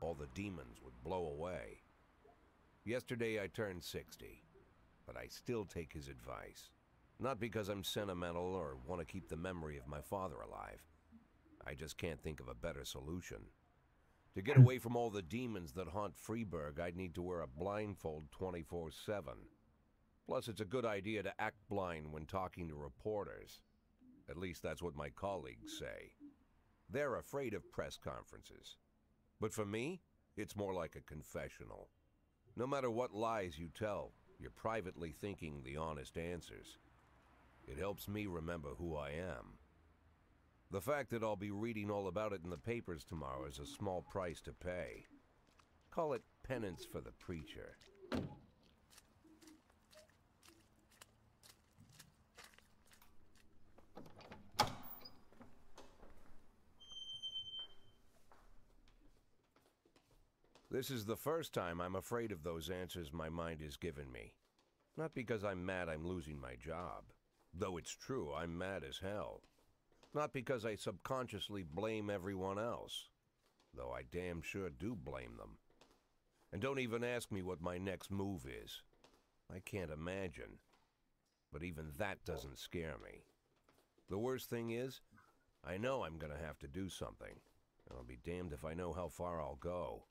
all the demons would blow away. Yesterday I turned 60, but I still take his advice. Not because I'm sentimental or want to keep the memory of my father alive. I just can't think of a better solution. To get away from all the demons that haunt Freeburg, I'd need to wear a blindfold 24/7. Plus, it's a good idea to act blind when talking to reporters. At least that's what my colleagues say. They're afraid of press conferences. But for me, it's more like a confessional. No matter what lies you tell, you're privately thinking the honest answers. It helps me remember who I am. The fact that I'll be reading all about it in the papers tomorrow is a small price to pay. Call it penance for the preacher. This is the first time I'm afraid of those answers my mind has given me. Not because I'm mad I'm losing my job. Though it's true, I'm mad as hell. Not because I subconsciously blame everyone else. Though I damn sure do blame them. And don't even ask me what my next move is. I can't imagine. But even that doesn't scare me. The worst thing is, I know I'm gonna have to do something. And I'll be damned if I know how far I'll go.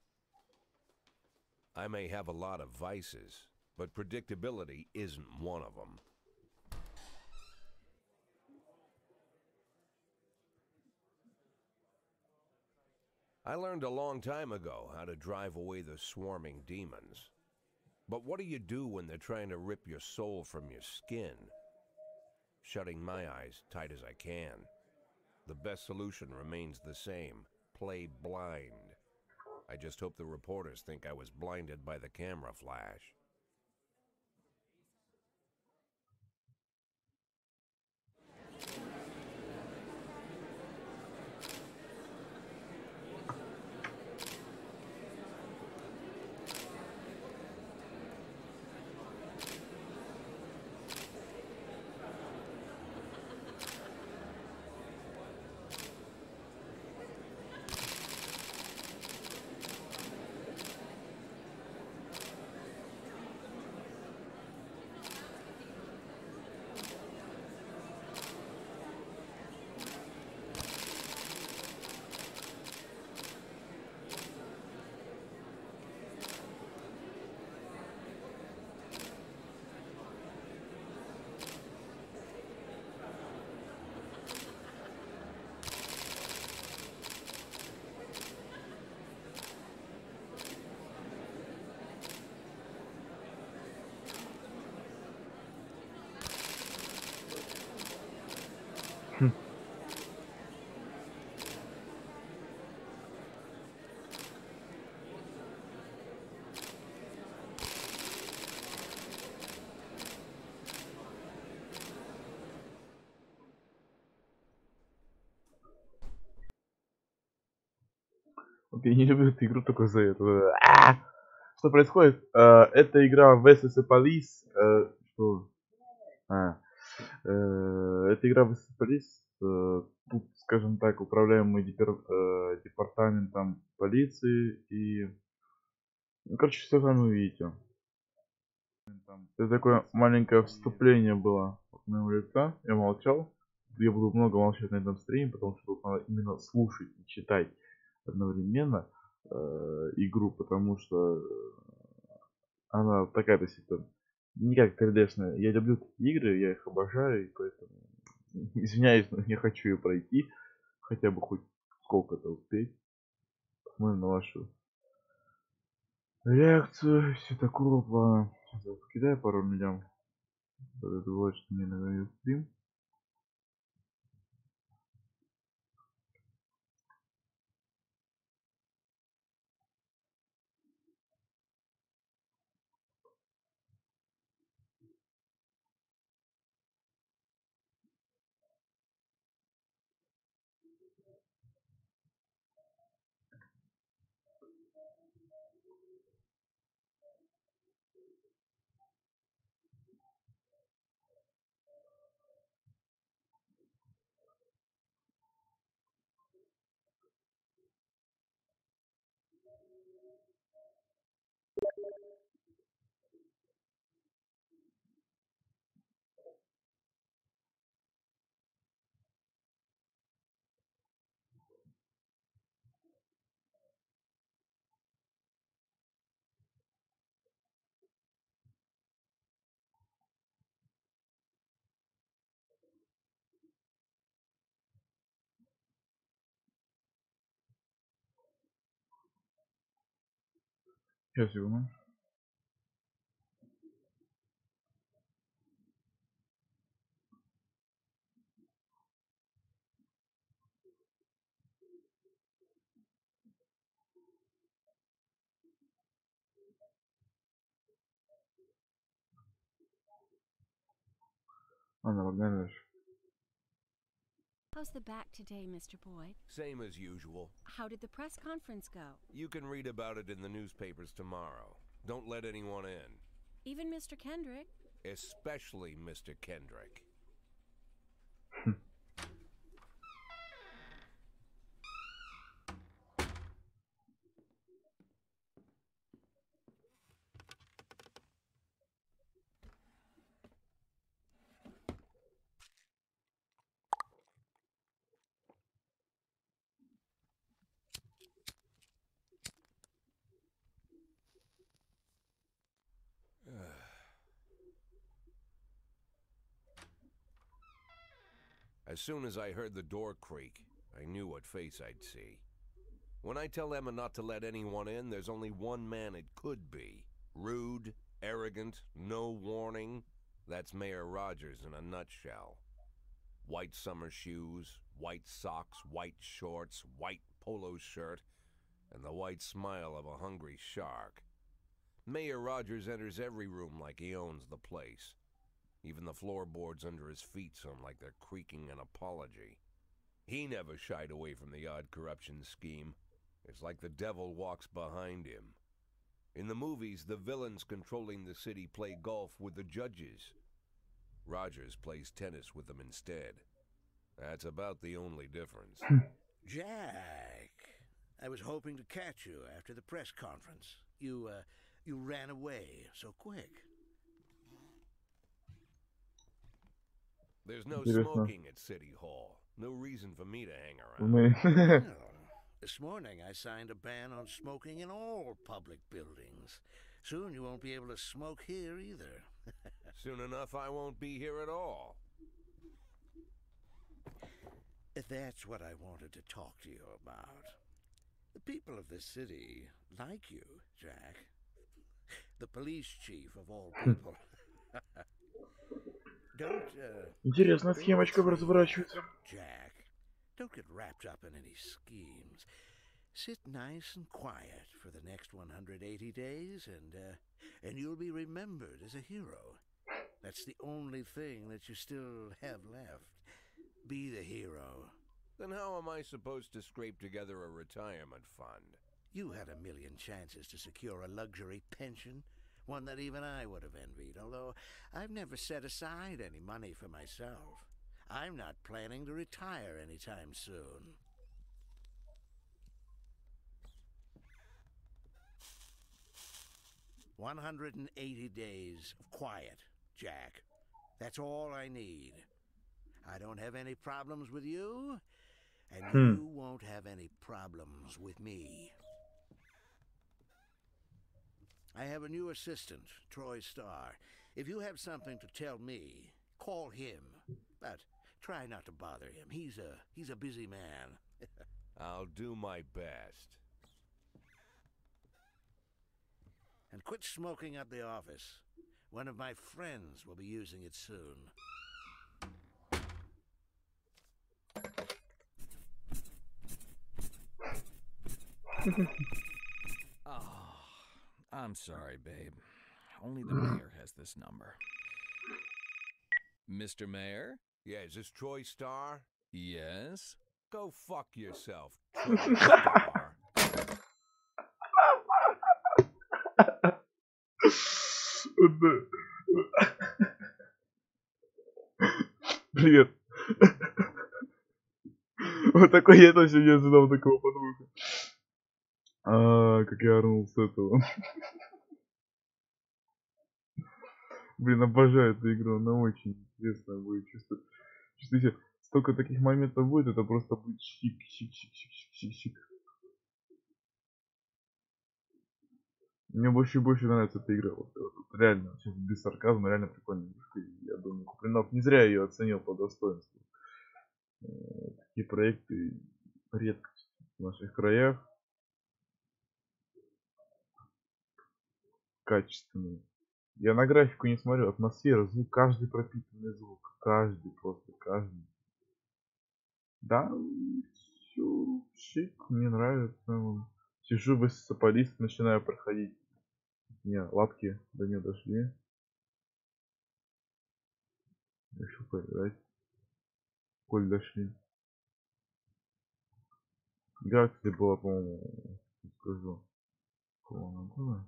I may have a lot of vices, but predictability isn't one of them. I learned a long time ago how to drive away the swarming demons. But what do you do when they're trying to rip your soul from your skin? Shutting my eyes tight as I can. The best solution remains the same. Play blind. I just hope the reporters think I was blinded by the camera flash. Вот я не люблю эту игру только за это. Что происходит? Это игра vs Police. Что? Это игра vs Police. Тут, скажем так, управляемый департаментом полиции и... Ну, короче, все сами увидите. Это такое маленькое вступление было от моего лица. Я молчал. Я буду много молчать на этом стриме, потому что тут надо именно слушать и читать одновременно игру, потому что она такая действительно не как 3D-шная. Я люблю такие игры, я их обожаю, и поэтому извиняюсь, но не хочу ее пройти. Хотя бы хоть сколько-то успеть. Посмотрим на вашу реакцию. Все такого плана. Сейчас кидаю пару людям. Это вот что мне нравится стрим. Сейчас его. Ладно, погнали дальше. How's the back today, Mr. Boyd? Same as usual. How did the press conference go? You can read about it in the newspapers tomorrow. Don't let anyone in. Even Mr. Kendrick? Especially Mr. Kendrick. As soon as I heard the door creak, I knew what face I'd see. When I tell Emma not to let anyone in, there's only one man it could be. Rude, arrogant, no warning. That's Mayor Rogers in a nutshell. White summer shoes, white socks, white shorts, white polo shirt, and the white smile of a hungry shark. Mayor Rogers enters every room like he owns the place. Even the floorboards under his feet sound like they're creaking an apology. He never shied away from the odd corruption scheme. It's like the devil walks behind him. In the movies, the villains controlling the city play golf with the judges. Rogers plays tennis with them instead. That's about the only difference. Jack, I was hoping to catch you after the press conference. You ran away so quick. There's no Интересно. smoking at City Hall. No reason for me to hang around. Мы... Well, this morning I signed a ban on smoking in all public buildings. Soon you won't be able to smoke here either. Soon enough, I won't be here at all. That's what I wanted to talk to you about. The people of this city like you, Jack. The police chief of all people. Интересная схемочка разворачивается. Jack, don't get wrapped up in any schemes. Sit nice and quiet for the next 180 days, and you'll be remembered as a hero. That's the only thing that you still have left. Be the hero. Then how am I supposed to scrape together a retirement fund? You had a million chances to secure a luxury pension. One that even I would have envied, although I've never set aside any money for myself. I'm not planning to retire anytime soon. "180 days of quiet, Jack. That's all I need. I don't have any problems with you, and you won't have any problems with me. I have a new assistant, Troy Starr. If you have something to tell me, call him. But try not to bother him. He's a busy man." I'll do my best. "And quit smoking up the office. One of my friends will be using it soon." Oh, I'm sorry, babe. Only the mayor has this number. Mr. Mayor? Yeah, is this Troy Starr? Yes? Go fuck yourself, Troy Starr. Привет. Вот такой я точно не ожидал такого подвоха. Как я орнул с этого. Блин, обожаю эту игру, она очень интересная будет. Чувствуете, столько таких моментов будет, это просто будет щик. Мне больше и больше нравится эта игра. Вот реально, сейчас без сарказма, реально прикольная игрушка. Я думаю, Куплинов не зря ее оценил по достоинству. Такие проекты редкость в наших краях. качественный. Я на графику не смотрю, атмосфера, звук, каждый пропитанный звук, каждый, просто каждый. Да, все шик, мне нравится. Сижу без сополист, начинаю проходить. Не, лапки до нее дошли. Еще поиграть. Коль дошли. Игра, кстати, была, по-моему, скажу. По-моему, была.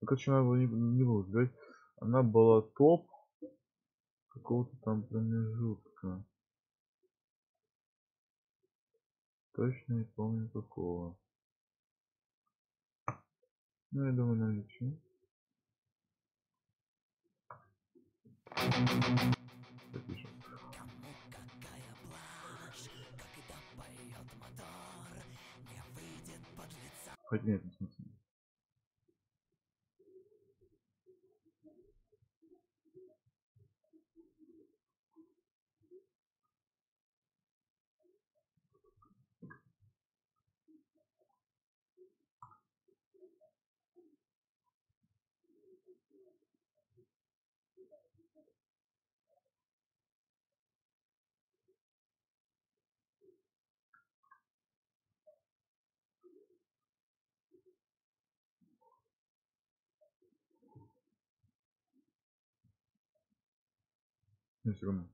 Ну, короче, надо было не было сказать. Она была топ какого-то там промежутка. Точно не помню какого. Ну, я думаю, наличие. Запишем. Хоть нет, не смысл. Не секунду.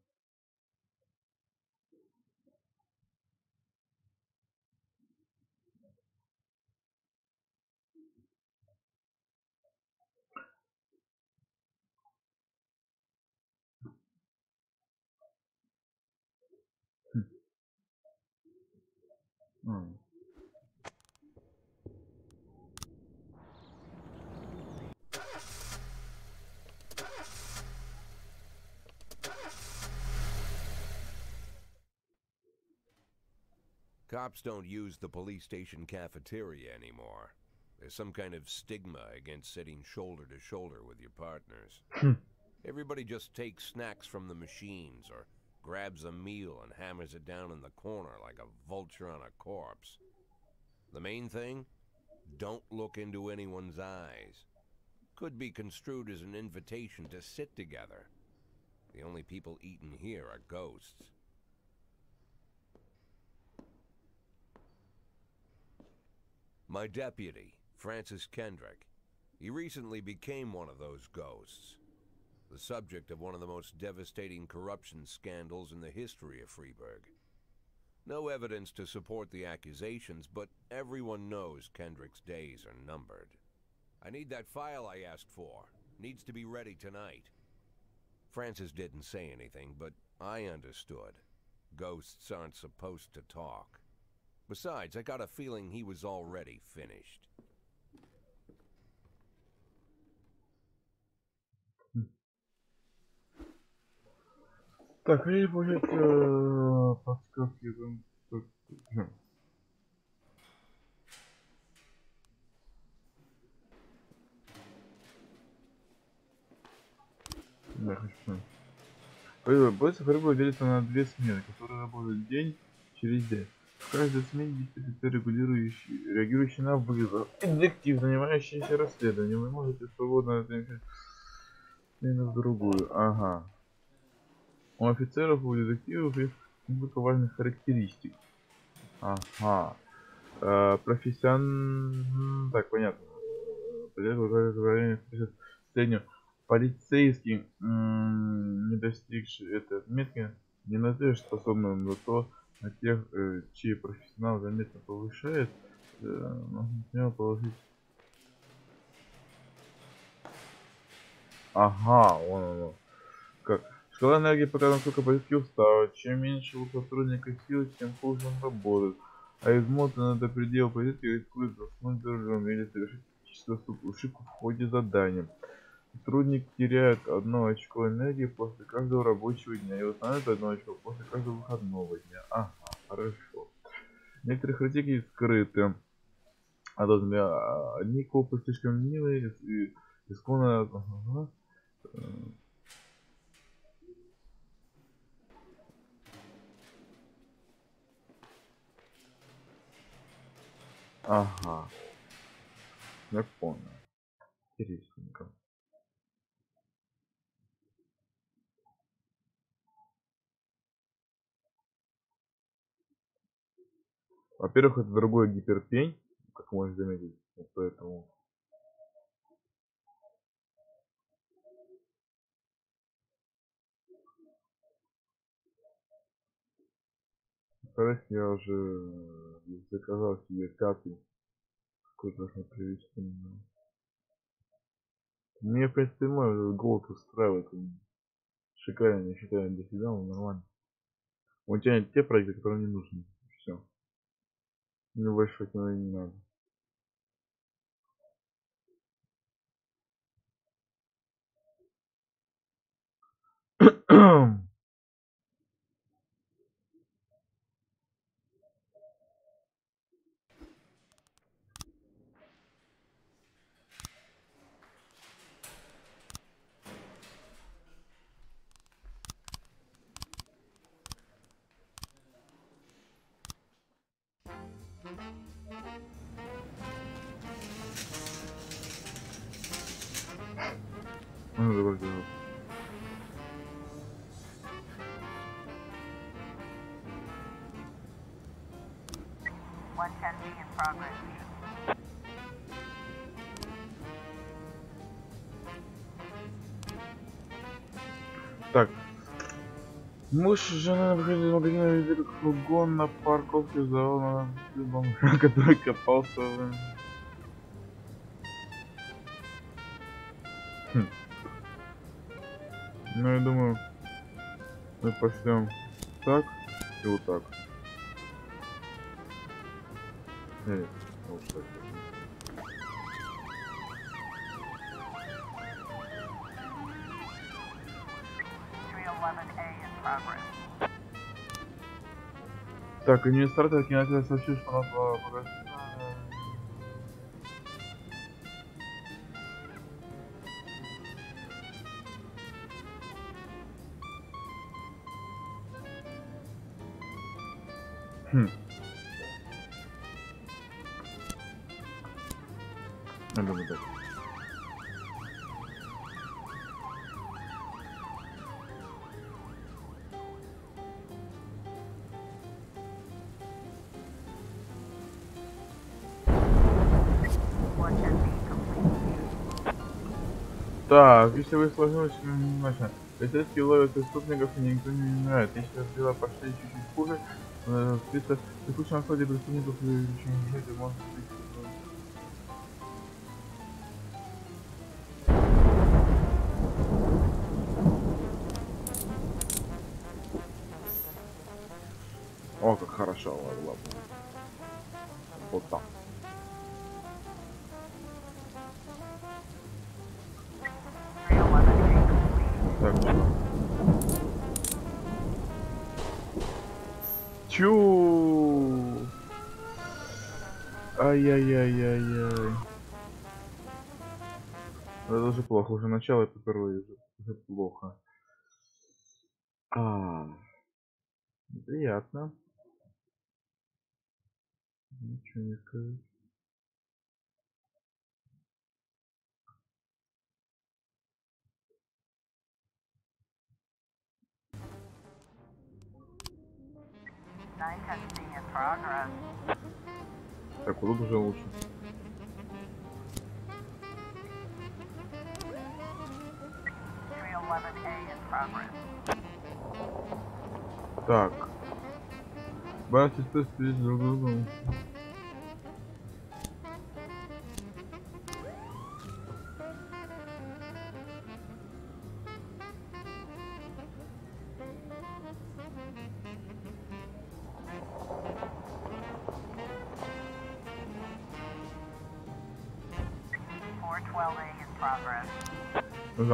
Cops don't use the police station cafeteria anymore. There's some kind of stigma against sitting shoulder to shoulder with your partners. Everybody just takes snacks from the machines or grabs a meal and hammers it down in the corner like a vulture on a corpse. The main thing? Don't look into anyone's eyes. Could be construed as an invitation to sit together. The only people eating here are ghosts. My deputy, Francis Kendrick, he recently became one of those ghosts. The subject of one of the most devastating corruption scandals in the history of Freeburg. No evidence to support the accusations, but everyone knows Kendrick's days are numbered. I need that file I asked for. Needs to be ready tonight. Francis didn't say anything, but I understood. Ghosts aren't supposed to talk. Besides, I got a feeling he was already finished. Так, и будет подсказки там. Да, хочу. Бойцы Фрибурга делятся на две смены, которые работают день через день. В каждой смене есть офицер, реагирующий на вызов, и детектив, занимающийся расследованием. Вы можете свободно перемещать смену в другую. Ага. У офицеров, у детективов есть несколько важных характеристик. Ага. Так, понятно. Среднего. Полицейский, не достигший этой отметки, не назовешь способным, но то на тех, чьи профессионал заметно повышает, можно положить. Ага, вон оно. Как? Шкала энергии показывает, насколько полицейский устал. Чем меньше у сотрудника сил, тем хуже он работает. А измотанный до предела полицейский рискует заснуть за рулем или совершить ошибку в ходе задания. Сотрудник теряет 1 очко энергии после каждого рабочего дня и восстанавливает 1 очко после каждого выходного дня. Ага, хорошо. Некоторые характеристики скрыты. Одни копы слишком милые и исконно. Ага. Ага. Я понял. Интересненько. Во-первых, это другой гиперпень, как можно заметить, вот поэтому. Во-вторых, я уже заказал себе пятый, какой должен привезти. Мне, в принципе, мой голод устраивает. Он шикарно, я считаю, для себя он нормально. Он тянет те проекты, которые мне нужны. Все. Мне больше от него и не надо. Ну, давай, давай. Так. Муж с женой выходили из магазина, видели как фургон на парковке завода, который копался в... Ну, я думаю, мы пошлем так и вот так. Нет, вот так. Так, администратор кинотеатра сообщил, что нас погасили. Я думаю, так. Так, если вы сложилось, немножко. Полицейские ловят преступников и никто не умирает. Если дела пошли чуть-чуть хуже, список текущем ходе преступников и лечения жизни может быть. О, как хорошо, ладно. Вот так. Так, чу. Ай-яй-яй-яй-яй. Это уже плохо, уже начало, это первое, уже плохо. Приятно. Ничего не скажу. Так, вот тут уже лучше. Так. Братья, что здесь друг другу?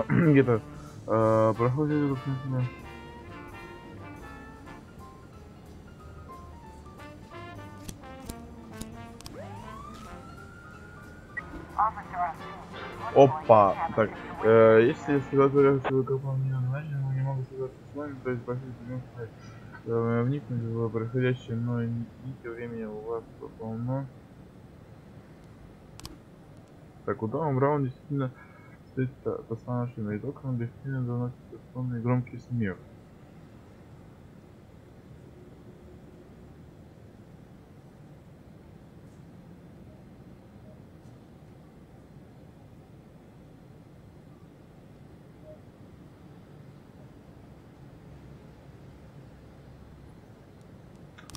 Где-то проходит. Опа! Так, если ситуация не назначена, мы не могу связаться с вами, то есть просить вникнуть в происходящее, но нити времени у вас полно. Так, ударом в раунде действительно стоит та самая машина. Итог он действительно доносит сонный громкий смех.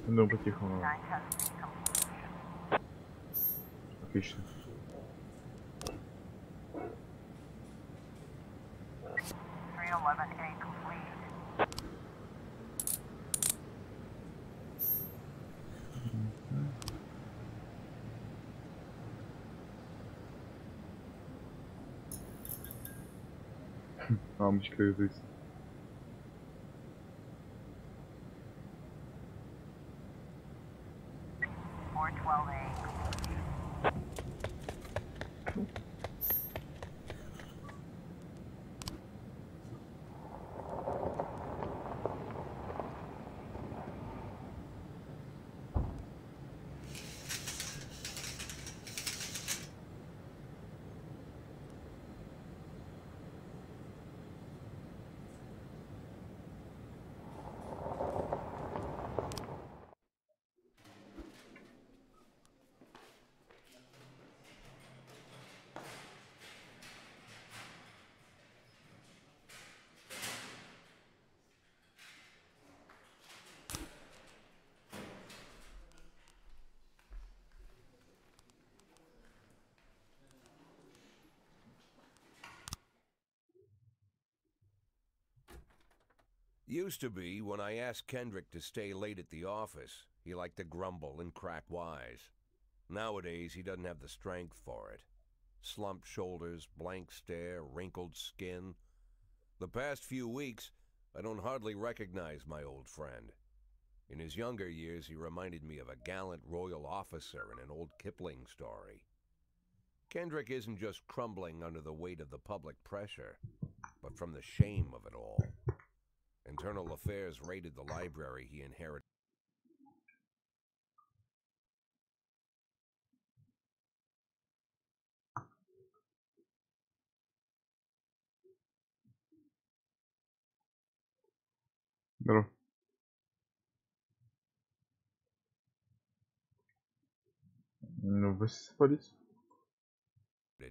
Ну, по-тихому. Отлично. Мамочка язык. Used to be, when I asked Kendrick to stay late at the office, he liked to grumble and crack wise. Nowadays, he doesn't have the strength for it. Slumped shoulders, blank stare, wrinkled skin. The past few weeks, I don't hardly recognize my old friend. In his younger years, he reminded me of a gallant royal officer in an old Kipling story. Kendrick isn't just crumbling under the weight of the public pressure, but from the shame of it all. Internal Affairs raided the library he inherited. Здорово. Ну, вы спались?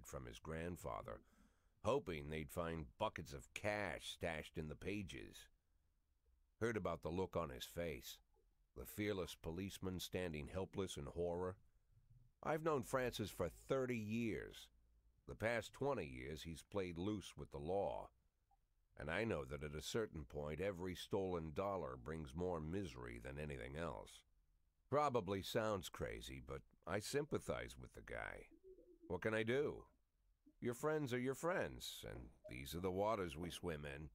From his grandfather, hoping they'd find buckets of cash stashed in the pages. Heard about the look on his face, the fearless policeman standing helpless in horror. I've known Francis for 30 years. The past 20 years he's played loose with the law. And I know that at a certain point every stolen dollar brings more misery than anything else. Probably sounds crazy, but I sympathize with the guy. What can I do? Your friends are your friends, and these are the waters we swim in.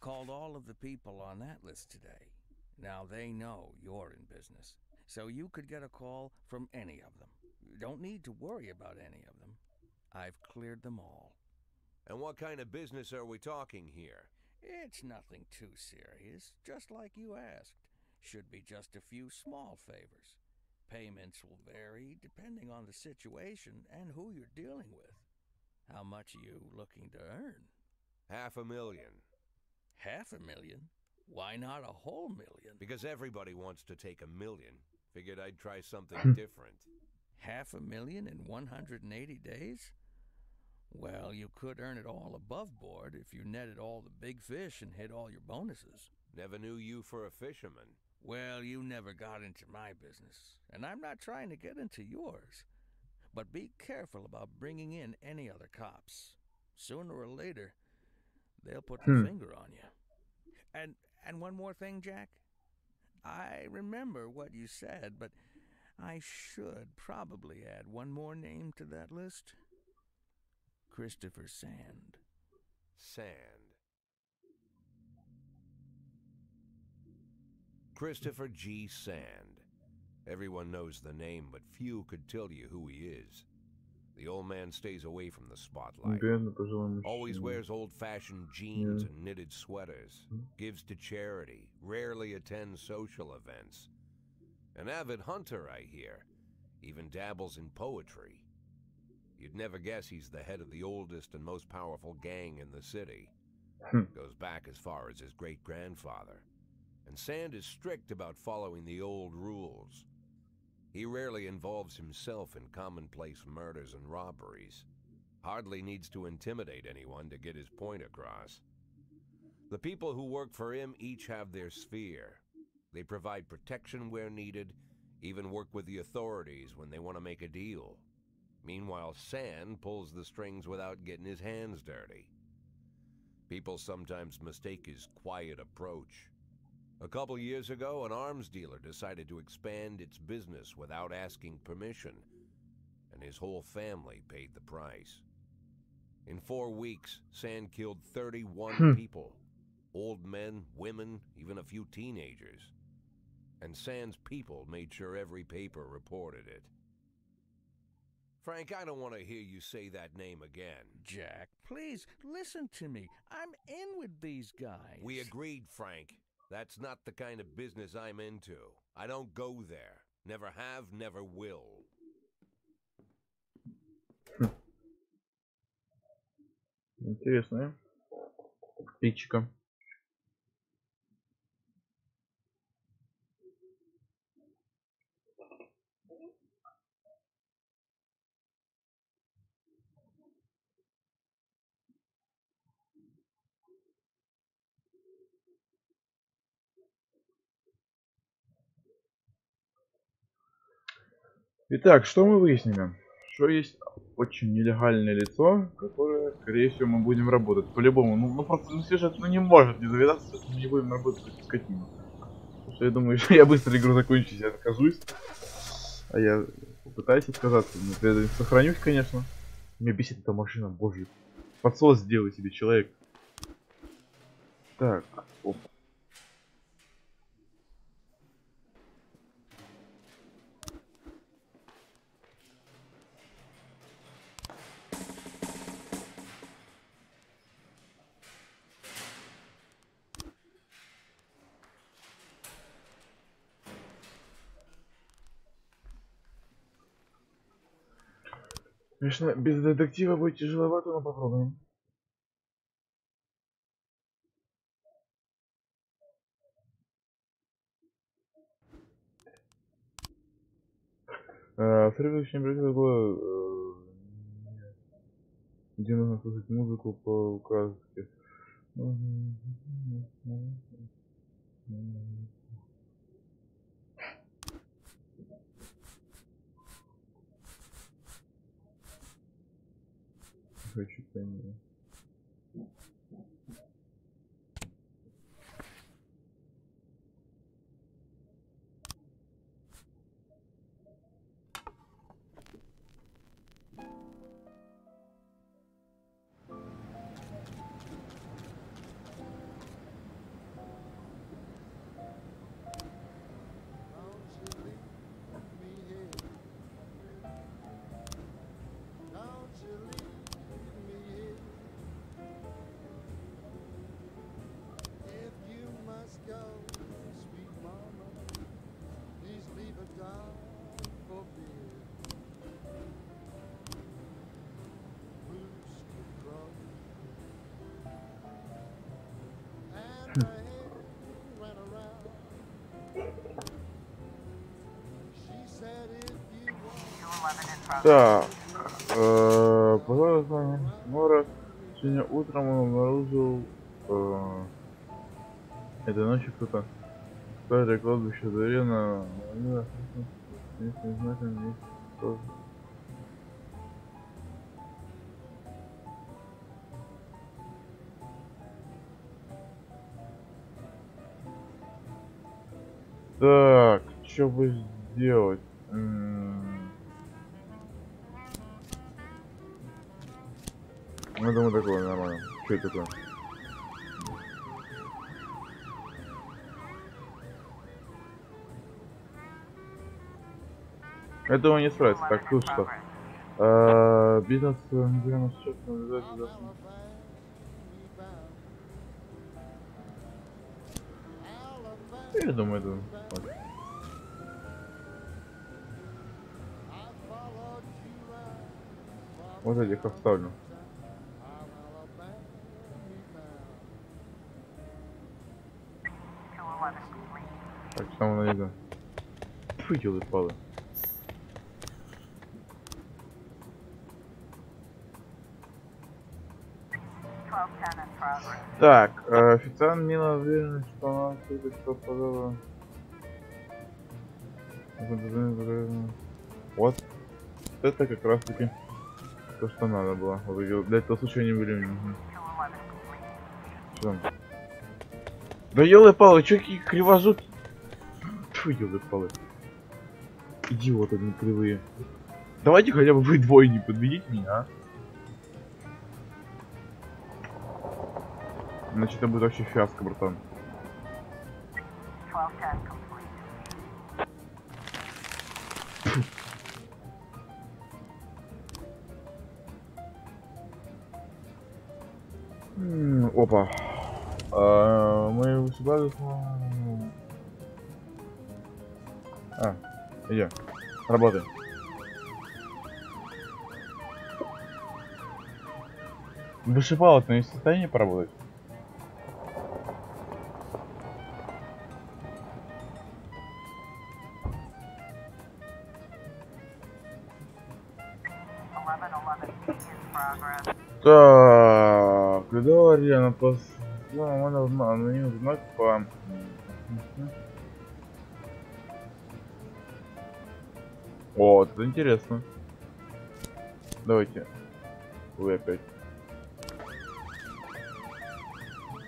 Called all of the people on that list today. Now they know you're in business, so you could get a call from any of them. You don't need to worry about any of them. I've cleared them all. And what kind of business are we talking here? It's nothing too serious, just like you asked. Should be just a few small favors. Payments will vary depending on the situation and who you're dealing with. How much are you looking to earn? $500,000. $500,000? Why not a whole million? Because everybody wants to take $1 million. Figured I'd try something different. $500,000 in 180 days? Well, you could earn it all above board if you netted all the big fish and hit all your bonuses. Never knew you for a fisherman. Well, you never got into my business, and I'm not trying to get into yours. But be careful about bringing in any other cops. Sooner or later, they'll put the finger on you. And one more thing, Jack. I remember what you said, but I should probably add one more name to that list. Christopher Sand. Sand. Christopher G. Sand. Everyone knows the name, but few could tell you who he is. The old man stays away from the spotlight. Always wears old-fashioned jeans and knitted sweaters. Gives to charity. Rarely attends social events. An avid hunter, I hear. Even dabbles in poetry. You'd never guess he's the head of the oldest and most powerful gang in the city. Goes back as far as his great-grandfather. And Sand is strict about following the old rules. He rarely involves himself in commonplace murders and robberies. Hardly needs to intimidate anyone to get his point across. The people who work for him each have their sphere. They provide protection where needed, even work with the authorities when they want to make a deal. Meanwhile, Sand pulls the strings without getting his hands dirty. People sometimes mistake his quiet approach. A couple years ago, an arms dealer decided to expand its business without asking permission, and his whole family paid the price. In 4 weeks, Sand killed 31 people. Old men, women, even a few teenagers. And Sand's people made sure every paper reported it. Frank, I don't want to hear you say that name again. Jack, please, listen to me. I'm in with these guys. We agreed, Frank. That's not the kind of business I'm into. I don't go there. Never have, never will. Интересная птичка. Итак, что мы выяснили? Что есть очень нелегальное лицо, которое, скорее всего, мы будем работать. По-любому. Ну просто сюжет не может не завязаться, мы не будем работать как скотину. Потому что я думаю, что я быстро игру закончу, я откажусь. А я попытаюсь отказаться. Но я сохранюсь, конечно. Меня бесит эта машина, боже. Подсос сделай себе, человек. Так, оп. Конечно, без детектива будет тяжеловато, но попробуем. В следующем видео было где нужно слушать музыку по указке. Хочу понять. Так, пожалуйста, Нора, сегодня утром он обнаружил этой ночью кто-то старое кладбище дворе на местным знаком есть тоже. Так, что бы сделать? Я думаю, такое нормально. Что это такое? Я думаю, не справится. Так, тут что? Бизнес прямо сейчас навязать. Я думаю, это... Вот этих оставлю. Так, что там найду? Фу, ёлы-палы. Так, официально мне уверен, что она только что подала. Вот это как раз таки то, что надо было. Вот для этого случая не были. Что там? Да ёлы-палы, чё какие кривозубки? Фу, ёлы-палы. Идиоты, они кривые. Давайте хотя бы вы двое не подведите меня, а? Значит, это будет вообще фиаско, братан. Опа. Мы у себя... Иди. Работай. Вышибало-то не в состоянии поработать? Так, говори, она аноним знак по... О, это интересно. Давайте. Вы опять.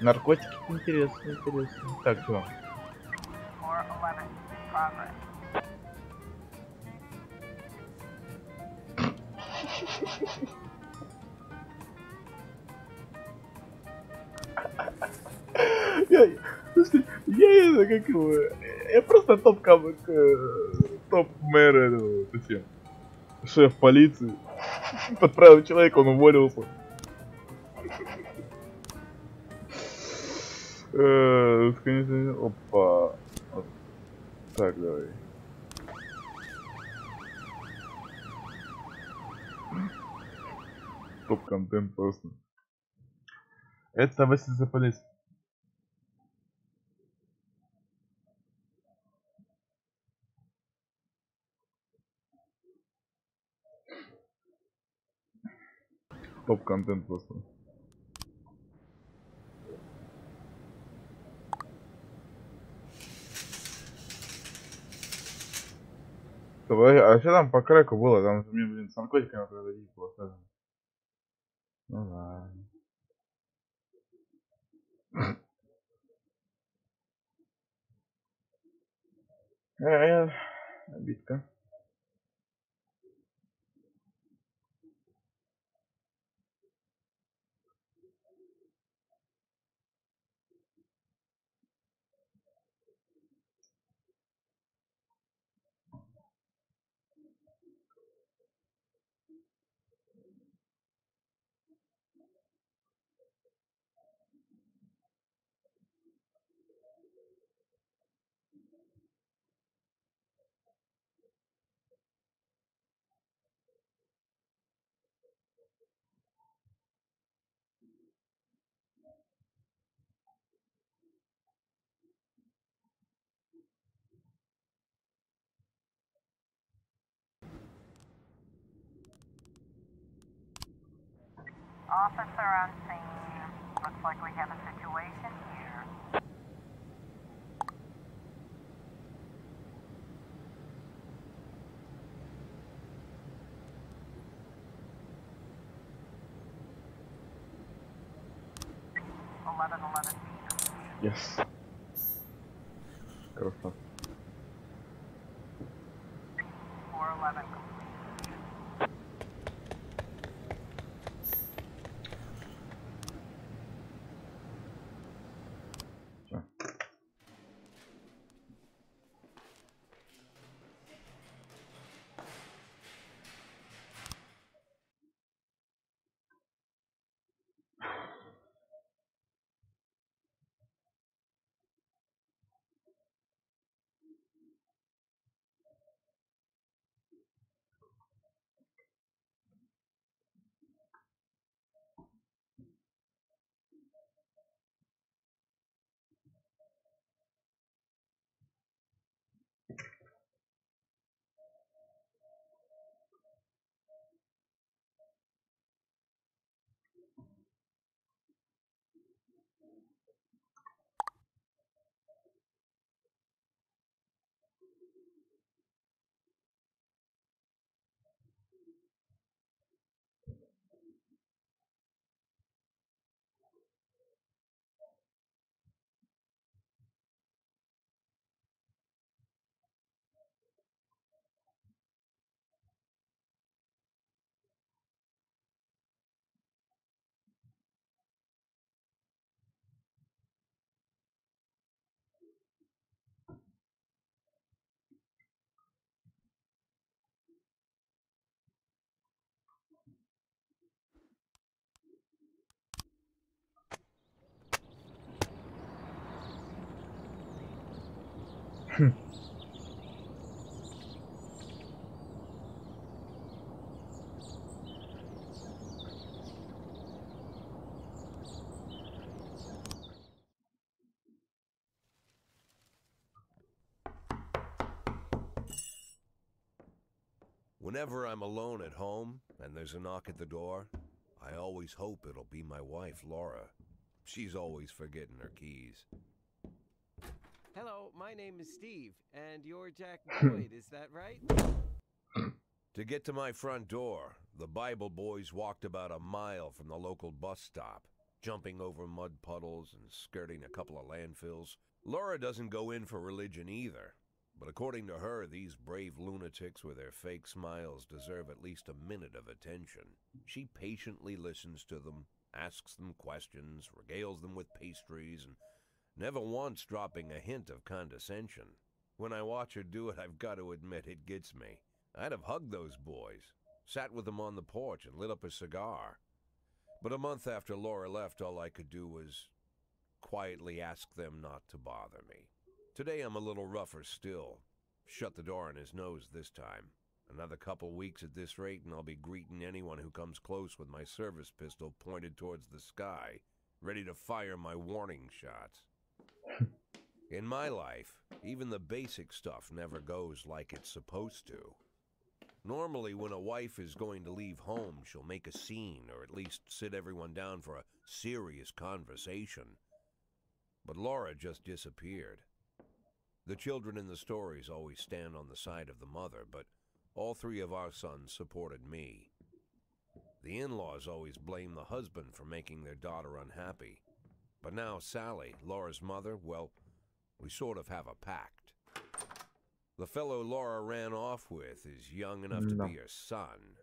Наркотики интересно, интересно. Так, что? Я как его... Я просто топ мэра этого, зачем? Шеф полиции. Подправил человека, он уволился. Конечно, опа. Вот. Так, давай. Топ-контент просто. Это событие за полиции. Топ-контент просто. Давай, а что там по крэку было? Там же мне, блин, с наркотиками проводить было сказано. Ну ладно. Обидка. Officer on scene. Looks like we have a situation here. Yes. Красава. 411. Whenever I'm alone at home and there's a knock at the door, I always hope it'll be my wife, Laura. She's always forgetting her keys. Hello, my name is Steve, and you're Jack Boyd, is that right? To get to my front door, the Bible boys walked about a mile from the local bus stop, jumping over mud puddles and skirting a couple of landfills. Laura doesn't go in for religion either. But according to her, these brave lunatics with their fake smiles deserve at least a minute of attention. She patiently listens to them, asks them questions, regales them with pastries, and never once dropping a hint of condescension. When I watch her do it, I've got to admit it gets me. I'd have hugged those boys, sat with them on the porch and lit up a cigar. But a month after Laura left, all I could do was quietly ask them not to bother me. Today I'm a little rougher still. Shut the door on his nose this time. Another couple weeks at this rate and I'll be greeting anyone who comes close with my service pistol pointed towards the sky, ready to fire my warning shots. In my life, even the basic stuff never goes like it's supposed to. Normally, when a wife is going to leave home, she'll make a scene or at least sit everyone down for a serious conversation. But Laura just disappeared. The children in the stories always stand on the side of the mother, but all three of our sons supported me. The in-laws always blame the husband for making their daughter unhappy. But now Sally, Laura's mother, well, we sort of have a pact. The fellow Laura ran off with is young enough to be her son.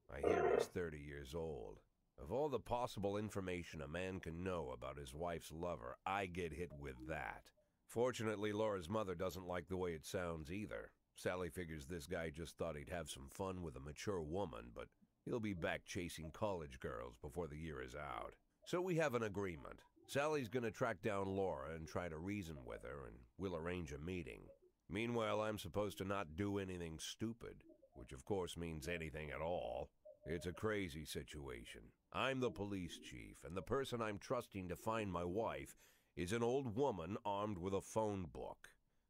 I hear he's 30 years old. Of all the possible information a man can know about his wife's lover, I get hit with that. Fortunately, Laura's mother doesn't like the way it sounds either. Sally figures this guy just thought he'd have some fun with a mature woman, but he'll be back chasing college girls before the year is out. So we have an agreement. Sally's gonna track down Laura and try to reason with her, and we'll arrange a meeting. Meanwhile, I'm supposed to not do anything stupid, which of course means anything at all. It's a crazy situation. I'm the police chief, and the person I'm trusting to find my wife is an old woman armed with a phone book.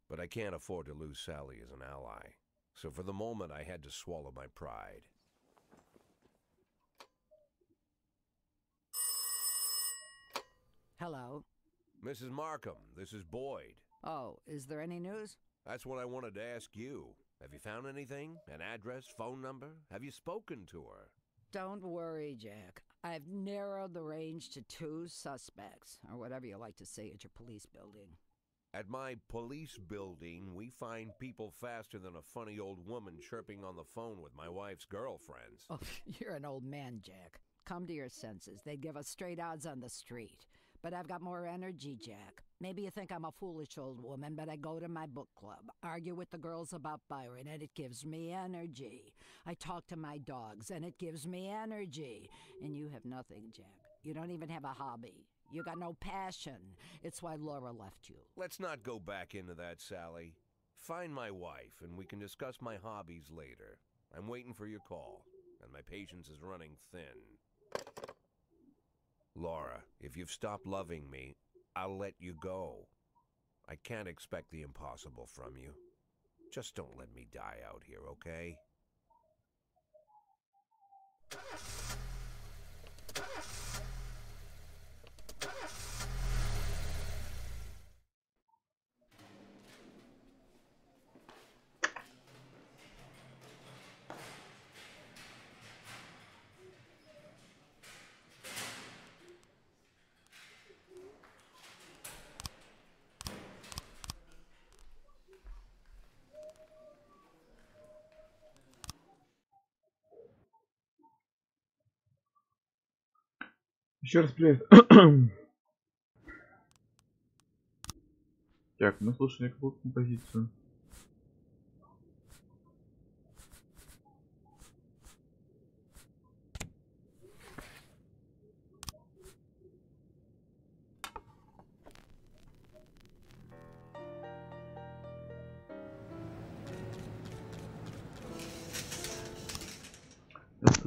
But I can't afford to lose Sally as an ally. So for the moment, I had to swallow my pride. Hello. Mrs. Markham, this is Boyd. Oh, is there any news? That's what I wanted to ask you. Have you found anything? An address, phone number? Have you spoken to her? Don't worry, Jack. I've narrowed the range to 2 suspects, or whatever you like to say at your police building. At my police building, we find people faster than a funny old woman chirping on the phone with my wife's girlfriends. Oh, you're an old man, Jack. Come to your senses. They'd give us straight odds on the street. But I've got more energy, Jack. Maybe you think I'm a foolish old woman, but I go to my book club, argue with the girls about Byron, and it gives me energy. I talk to my dogs, and it gives me energy. And you have nothing, Jack. You don't even have a hobby. You got no passion. It's why Laura left you. Let's not go back into that, Sally. Find my wife, and we can discuss my hobbies later. I'm waiting for your call, and my patience is running thin. Laura, if you've stopped loving me, I'll let you go. I can't expect the impossible from you. Just don't let me die out here, okay? Еще раз привет. Так, мы слушали какую композицию?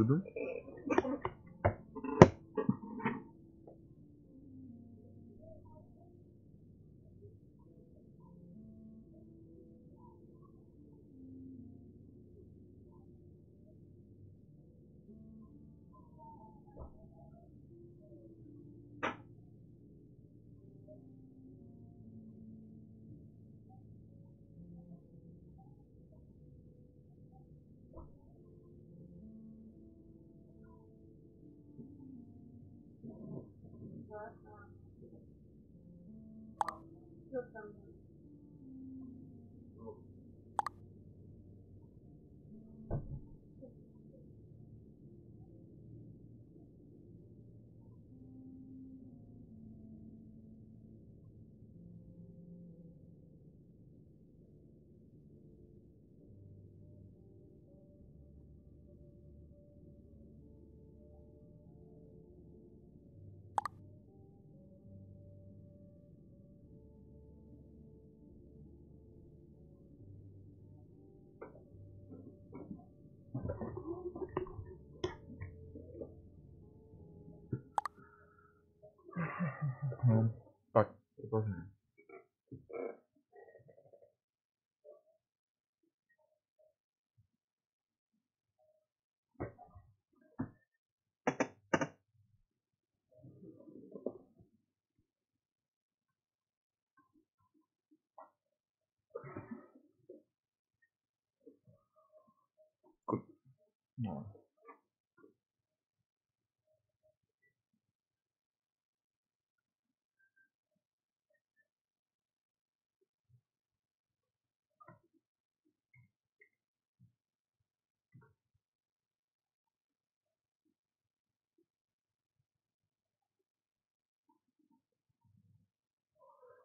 в виду? Так, продолжим. Ну.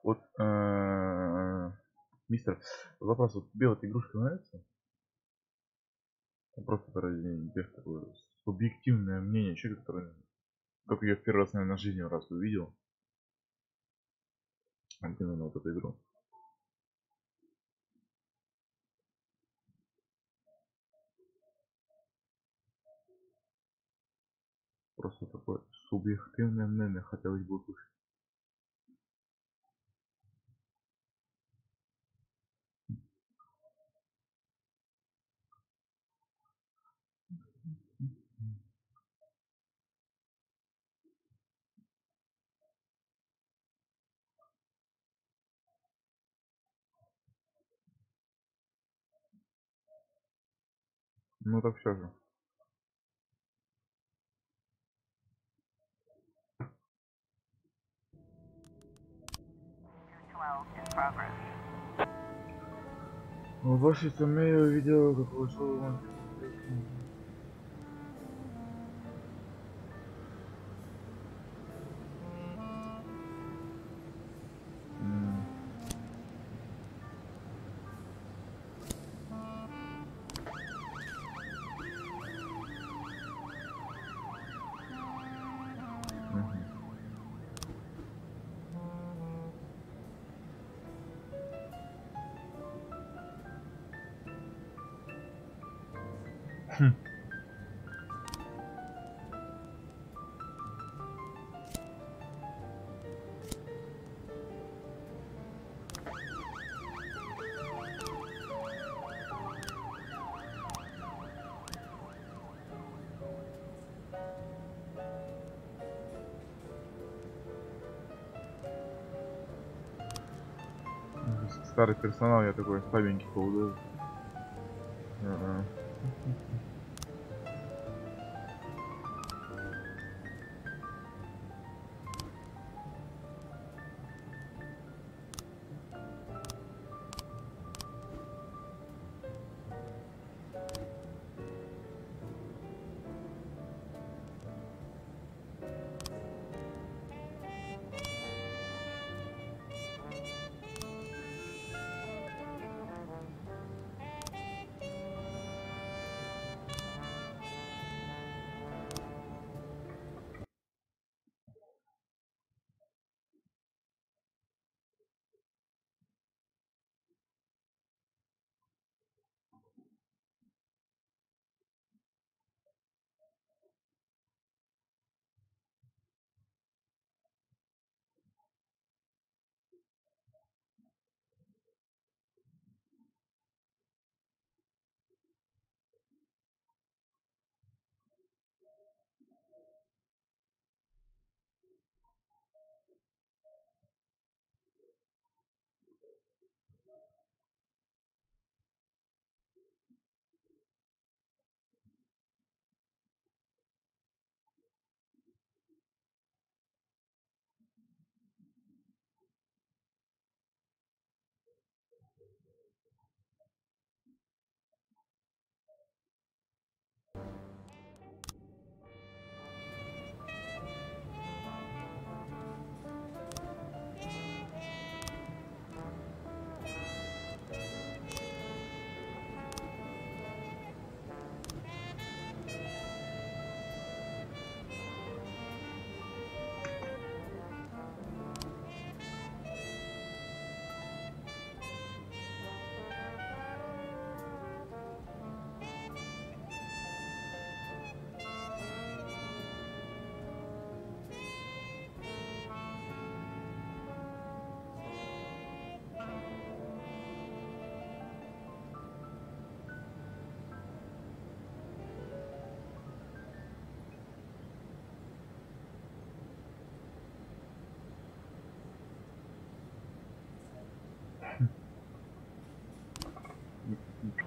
Вот, мистер, вопрос, вот тебе вот игрушка нравится? Просто ради тех, такое субъективное мнение человека, который только я в первый раз, наверное, в жизни раз увидел. Именно вот эту игру. Просто такое субъективное мнение хотелось бы услышать. Ну так все же. In progress. Больше я увидел, как вышел он. Старый персонал, я такой слабенький поводу.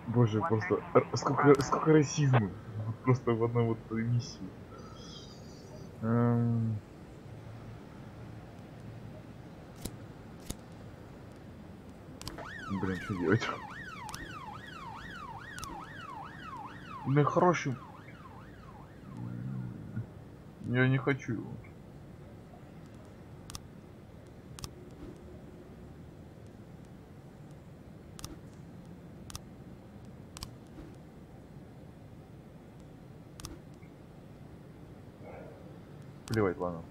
Боже, просто сколько расизма. Вот просто в одной вот миссии. Блин, что делать? Да хороший. Я не хочу его. Плевать, ладно.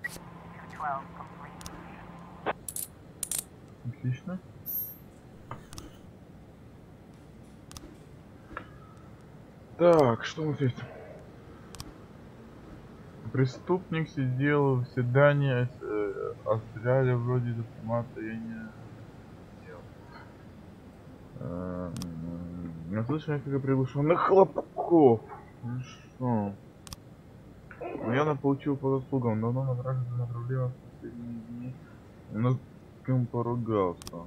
212 complete. Отлично. Так, что мы здесь? Преступник сидел в седании, а стреляли вроде из автомата, я не делал. Я слышал несколько приглушенных хлопков. Ну что? Я получил по заслугам, давно направился на проблему в последние дни. Но с кем поругался.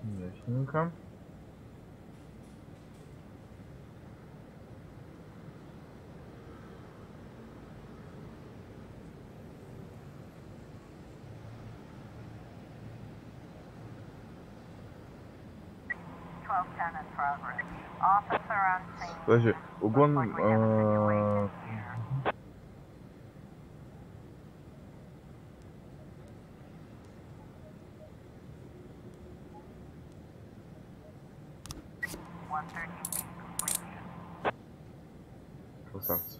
Ясненько. Подожди, угон... Красавцы.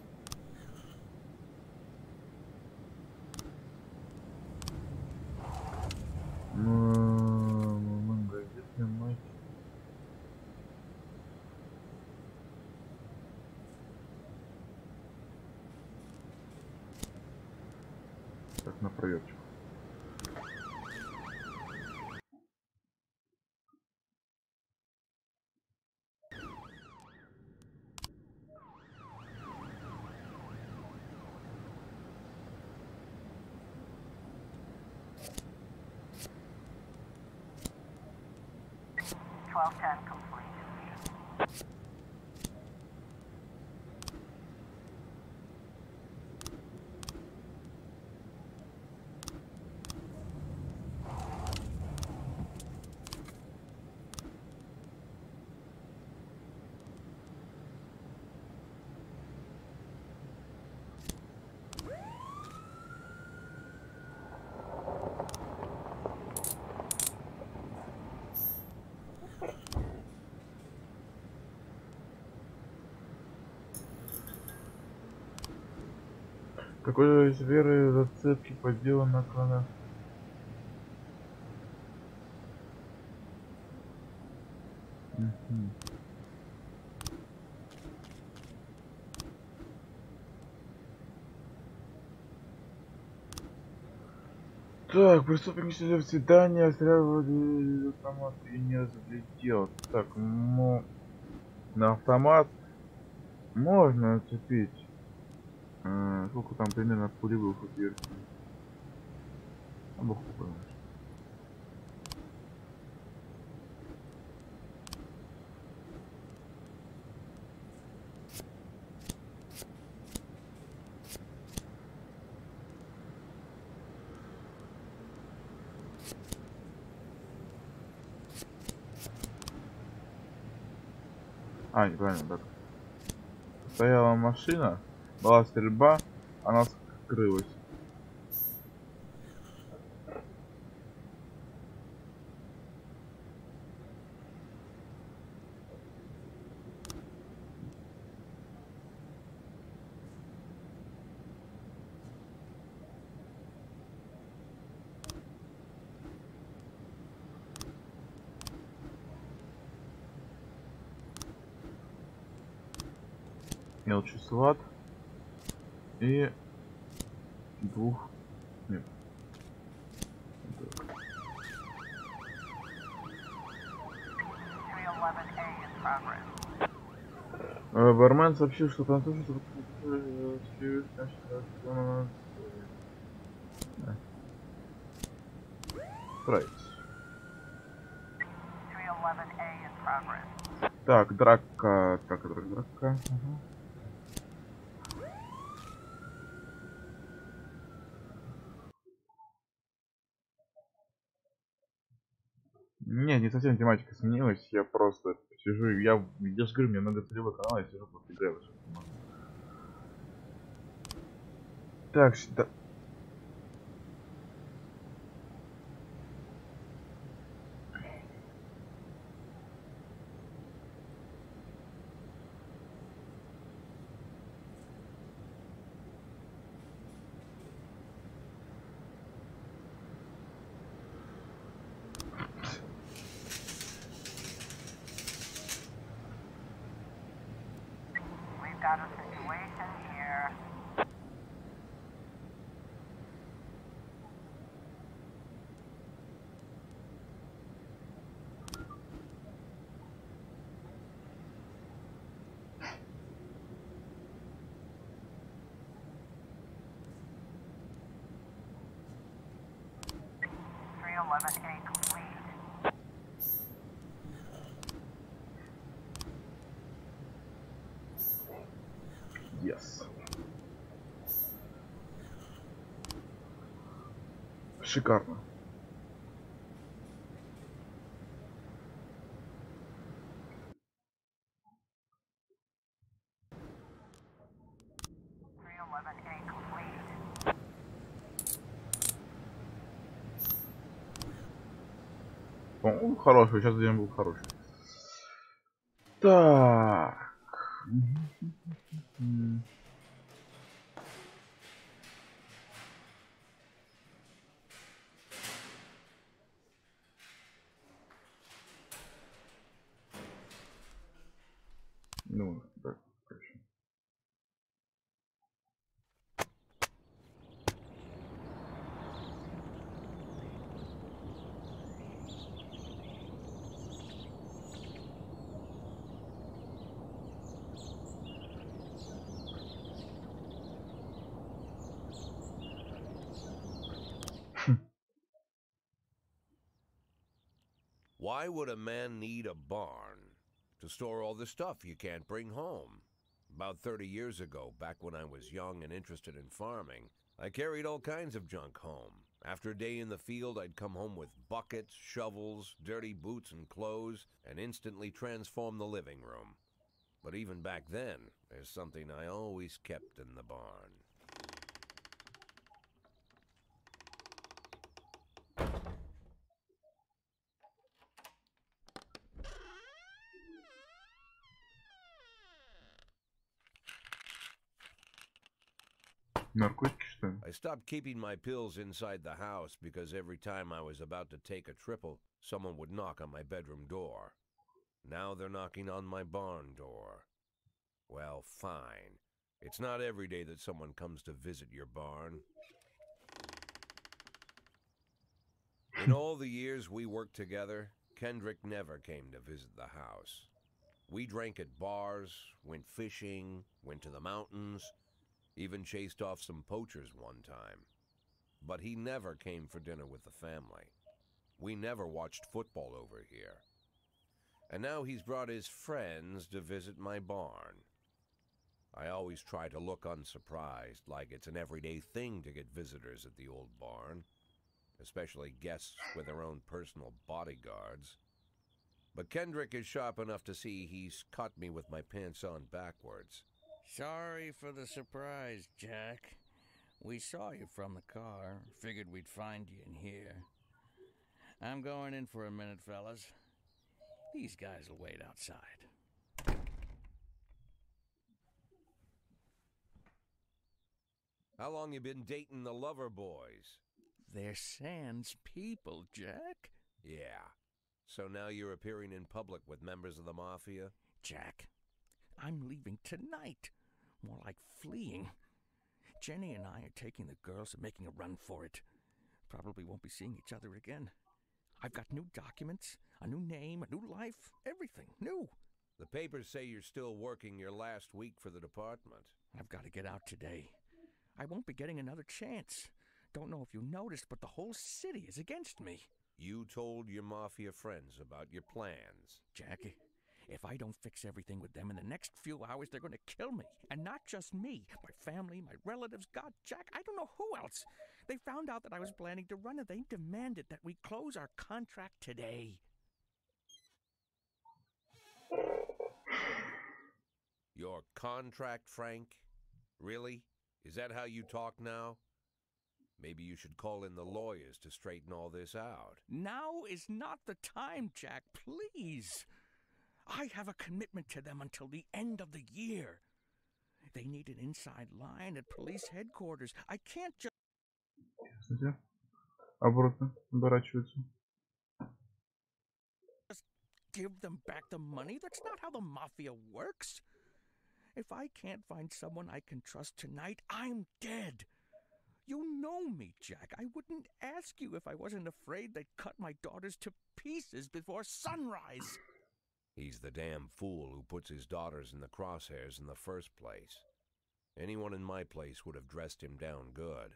Газетный матч. Так, на проверочку. Какой из веры зацепки по делу на клана? Так, преступник сидел в свидание, стрелял вроде автомат и не разглядел. Так, ну, на автомат можно нацепить. Сколько там примерно пулевых отверстий? А бог понимаешь. А, неправильно, так. Стояла машина, была стрельба, она скрылась. Мелочи сват и двух. Нет. Так. 311A in progress. Бармен сообщил, что там тоже справится. 311A in progress. Так, драка. Драка. Ага. Не совсем тематика сменилась, я просто сижу, я же говорю, у меня многоцелевой канал, я сижу просто играю. Так, сюда. We've got a situation here. .311A complete. Yes. Шикарно. .311A complete. По-моему, хороший. Сейчас день был хороший. Так. Ну, так, короче. Why would a man need a barn? To store all the stuff you can't bring home. About 30 years ago, back when I was young and interested in farming, I carried all kinds of junk home. After a day in the field, I'd come home with buckets, shovels, dirty boots and clothes, and instantly transform the living room. But even back then, there's something I always kept in the barn. Наркотики, что ли? I stopped keeping my pills inside the house because every time I was about to take a triple, someone would knock on my bedroom door. Now they're knocking on my barn door. Well, fine. It's not every day that someone comes to visit your barn. In all the years we worked together, Kendrick never came to visit the house. We drank at bars, went fishing, went to the mountains, even chased off some poachers one time. But he never came for dinner with the family. We never watched football over here. And now he's brought his friends to visit my barn. I always try to look unsurprised, like it's an everyday thing to get visitors at the old barn, especially guests with their own personal bodyguards. But Kendrick is sharp enough to see he's caught me with my pants on backwards. Sorry for the surprise, Jack. We saw you from the car. Figured we'd find you in here. I'm going in for a minute, fellas. These guys will wait outside. How long you been dating the lover boys? They're Sans people, Jack. Yeah. So now you're appearing in public with members of the Mafia? Jack, I'm leaving tonight. More like fleeing. Jenny and I are taking the girls and making a run for it. Probably won't be seeing each other again. I've got new documents, a new name, a new life, everything new. The papers say you're still working your last week for the department. I've got to get out today. I won't be getting another chance. Don't know if you noticed, but the whole city is against me. You told your Mafia friends about your plans. Jackie, if I don't fix everything with them in the next few hours, they're going to kill me. And not just me, my family, my relatives, God, Jack, I don't know who else. They found out that I was planning to run and they demanded that we close our contract today. Your contract, Frank? Really? Is that how you talk now? Maybe you should call in the lawyers to straighten all this out. Now is not the time, Jack, please. I have a commitment to them until the end of the year. They need an inside line at police headquarters. I can't just... Оборотно оборачиваются. give them back the money. That's not how the Mafia works. If I can't find someone I can trust tonight, I'm dead. You know me, Jack. I wouldn't ask you if I wasn't afraid they'd cut my daughters to pieces before sunrise. He's the damn fool who puts his daughters in the crosshairs in the first place. Anyone in my place would have dressed him down good.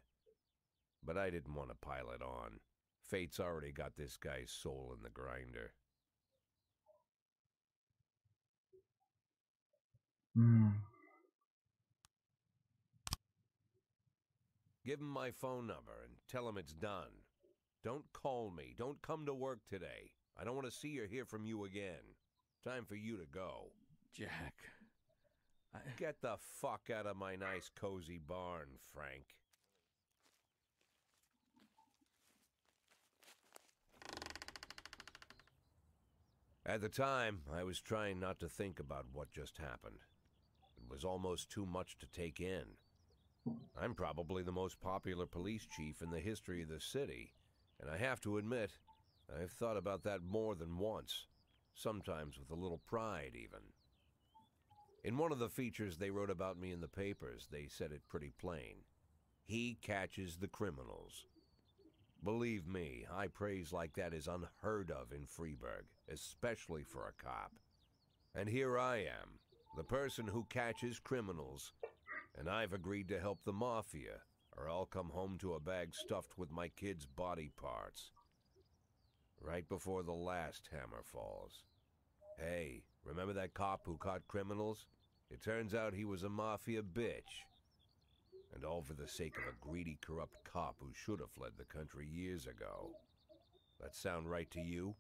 But I didn't want to pile it on. Fate's already got this guy's soul in the grinder. Give him my phone number and tell him it's done. Don't call me. Don't come to work today. I don't want to see or hear from you again. Time for you to go. Jack, Get the fuck out of my nice cozy barn, Frank. At the time, I was trying not to think about what just happened. It was almost too much to take in. I'm probably the most popular police chief in the history of the city, and I have to admit, I've thought about that more than once, sometimes with a little pride even. In one of the features they wrote about me in the papers, they said it pretty plain. He catches the criminals. Believe me, high praise like that is unheard of in Freeburg, especially for a cop. And here I am, the person who catches criminals, and I've agreed to help the Mafia, or I'll come home to a bag stuffed with my kids' body parts. Right before the last hammer falls. Hey, remember that cop who caught criminals? It turns out he was a Mafia bitch. And all for the sake of a greedy, corrupt cop who should have fled the country years ago. That sound right to you?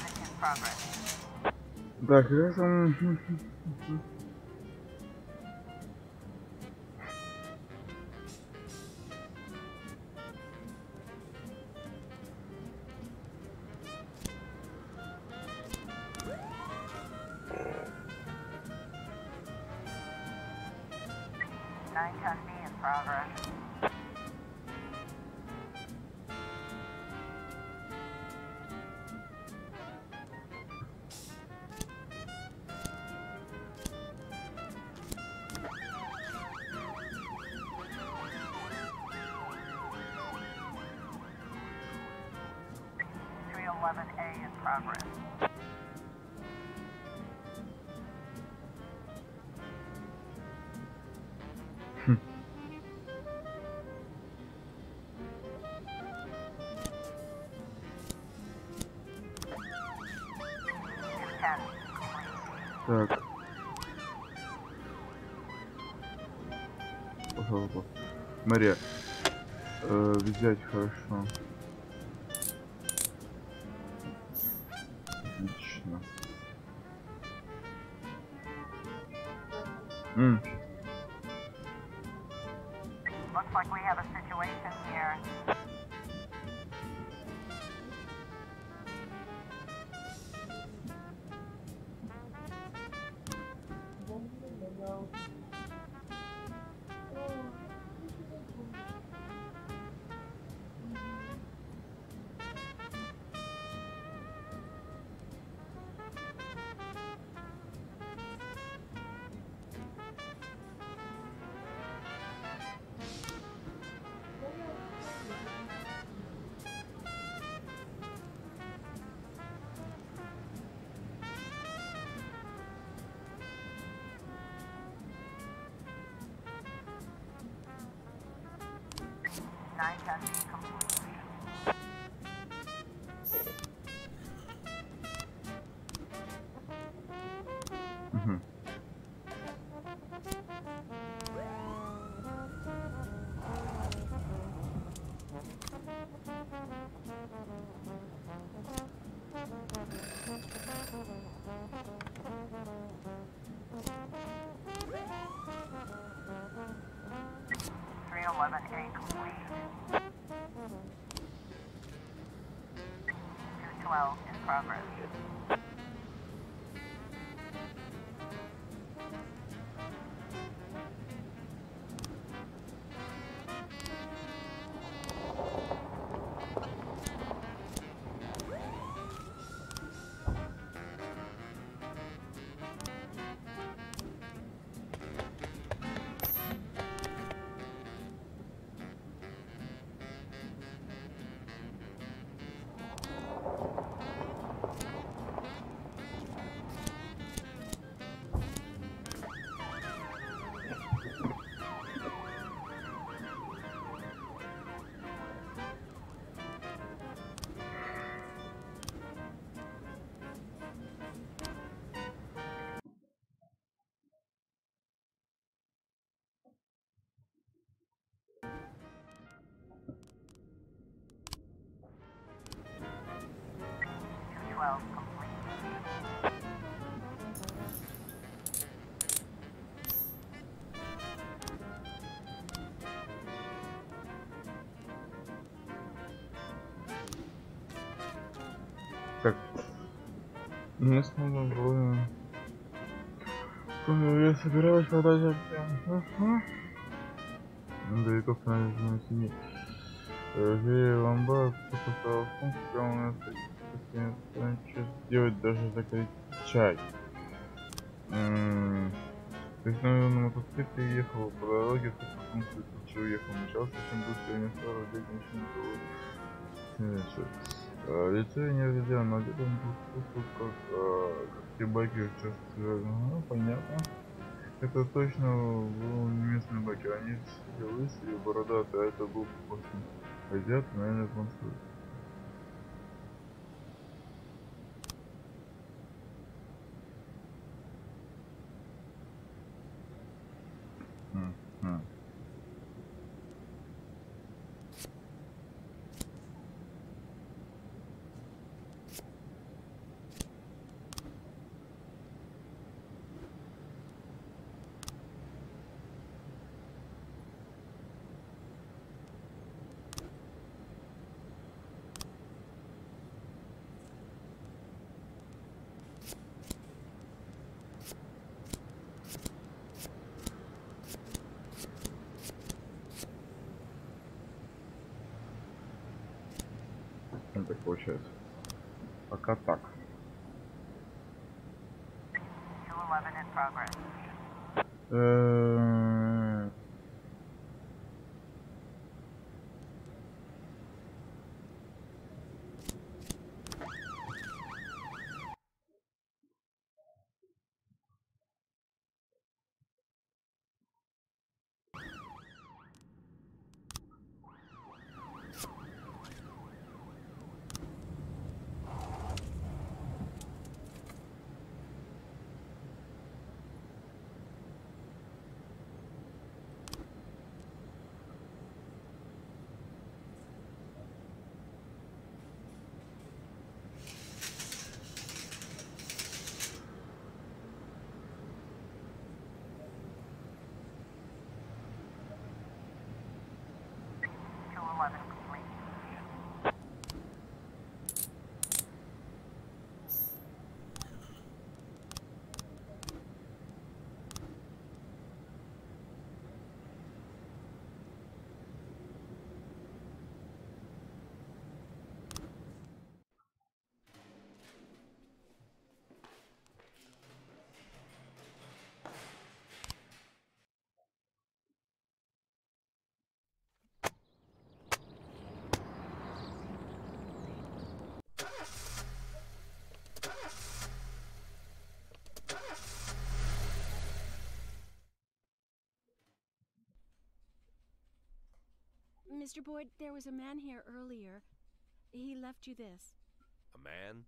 in progress. Так, я там... In progress. A in progress. Так. Пожалуйста. Мария. Взять хорошо. Отлично. Looks like we have a situation here. Nine testing complete. A complete. 212 in progress. Так. Местного боя. Я собираюсь продать далеко на семье. Ломбард поставил в пункт, у нас что сделать, даже закрыть чай. То есть на мотоцикле ехал по дороге, потом случай уехал, мчался очень быстро, не стал родить ничего. Лицо я не разглядел, но где-то он был как те байкеры часто связаны. Ну, понятно. Это точно был не местный байкер, они все лысые и бородатые, а это был похож на азиат, наверное, француз. так получается. Пока так. 211 in progress. Mr. Boyd, there was a man here earlier. He left you this. A man?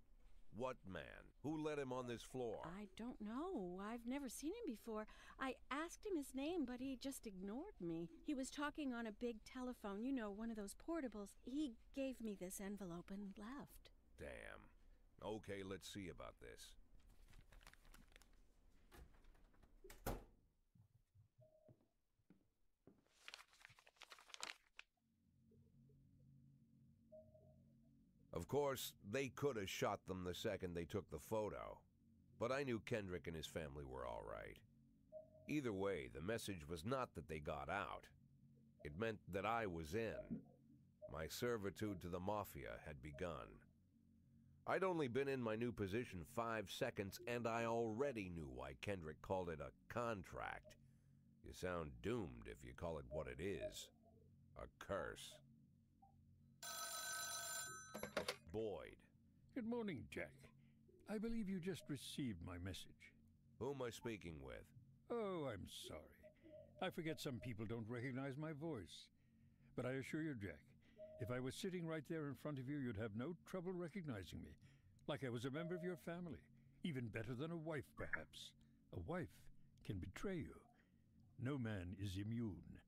What man? Who let him on this floor? I don't know. I've never seen him before. I asked him his name, but he just ignored me. He was talking on a big telephone, you know, one of those portables. He gave me this envelope and left. Damn. Okay, let's see about this. Of course, they could have shot them the second they took the photo. But I knew Kendrick and his family were all right. Either way, the message was not that they got out. It meant that I was in. My servitude to the Mafia had begun. I'd only been in my new position 5 seconds, and I already knew why Kendrick called it a contract. You sound doomed if you call it what it is. A curse. Boyd. Good morning, Jack. I believe you just received my message. Who am I speaking with? Oh, I'm sorry. I forget some people don't recognize my voice. But I assure you, Jack, if I was sitting right there in front of you, you'd have no trouble recognizing me. Like I was a member of your family. Even better than a wife, perhaps. A wife can betray you. No man is immune.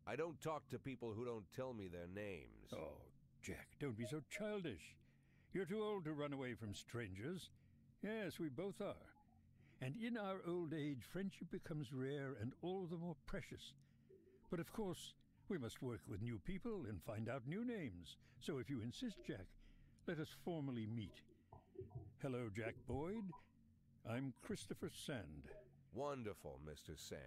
I don't talk to people who don't tell me their names. Oh, Jack, don't be so childish. You're too old to run away from strangers. Yes, we both are. And in our old age, friendship becomes rare and all the more precious. But of course, we must work with new people and find out new names. So if you insist, Jack, let us formally meet. Hello, Jack Boyd. I'm Christopher Sand. Wonderful, Mr. Sand.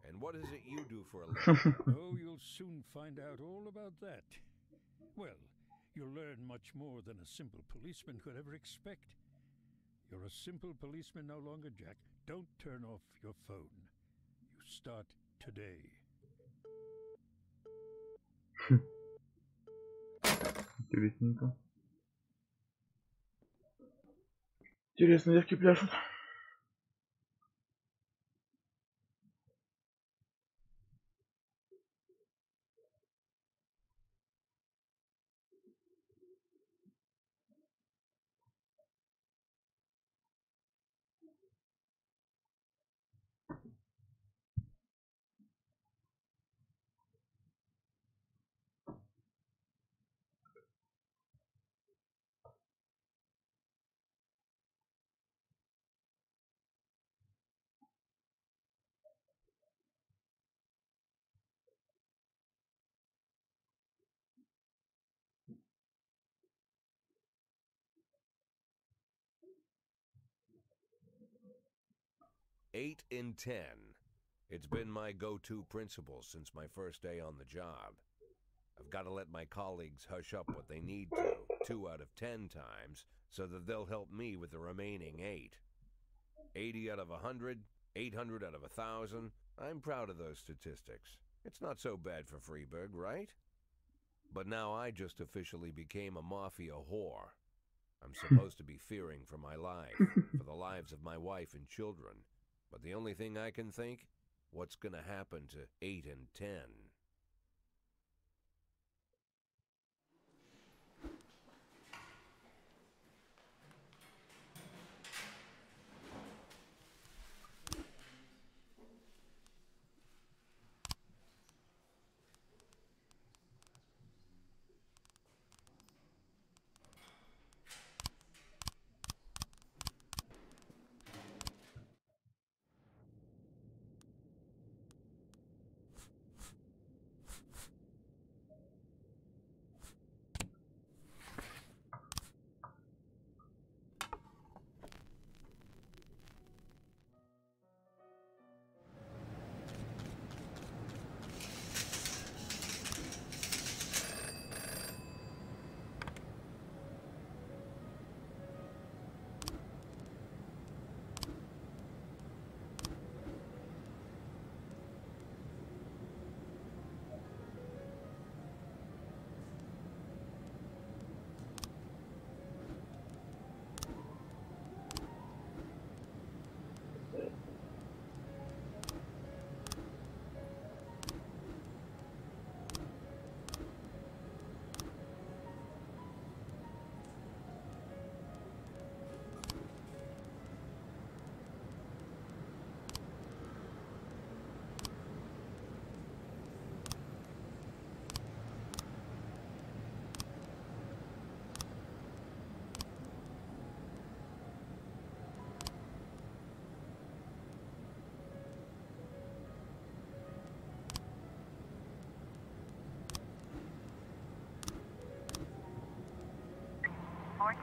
And what is it you do for a living? Oh, you'll soon find out all about that. Well, you'll learn much more than a simple policeman could ever expect. You're a simple policeman no longer, Jack. Don't turn off your phone. You start today. Интересненько. Интересно, девки пляшут. Eight in 10. It's been my go-to principle since my first day on the job. I've got to let my colleagues hush up what they need to. 2 out of 10 times so that they'll help me with the remaining 8. 80 out of 100, 800 out of 1,000. I'm proud of those statistics. It's not so bad for Freeburg, right? But now I just officially became a mafia whore. I'm supposed to be fearing for my life, for the lives of my wife and children. But the only thing I can think, what's gonna happen to 8 and 10?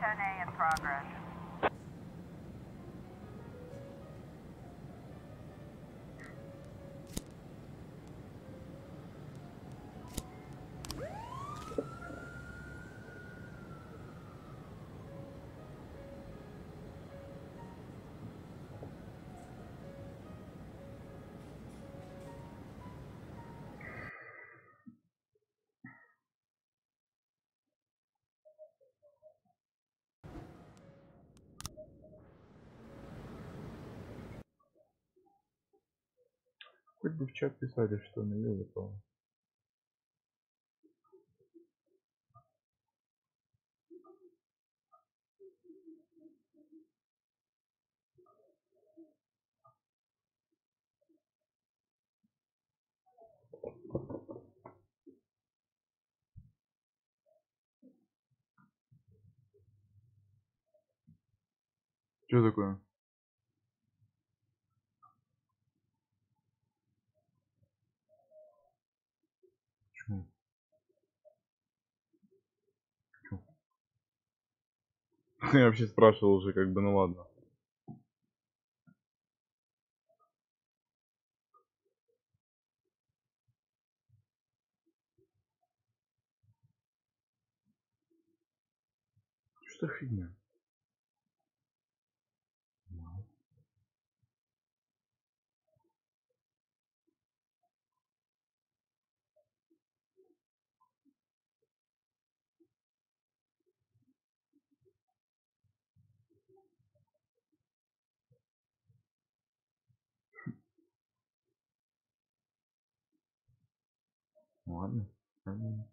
A in progress. Хоть бы в чат писали, что на ее готово. Что такое? Почему? Почему? Я вообще спрашивал уже, как бы, ну ладно. Что фигня? Ладно. Ладно.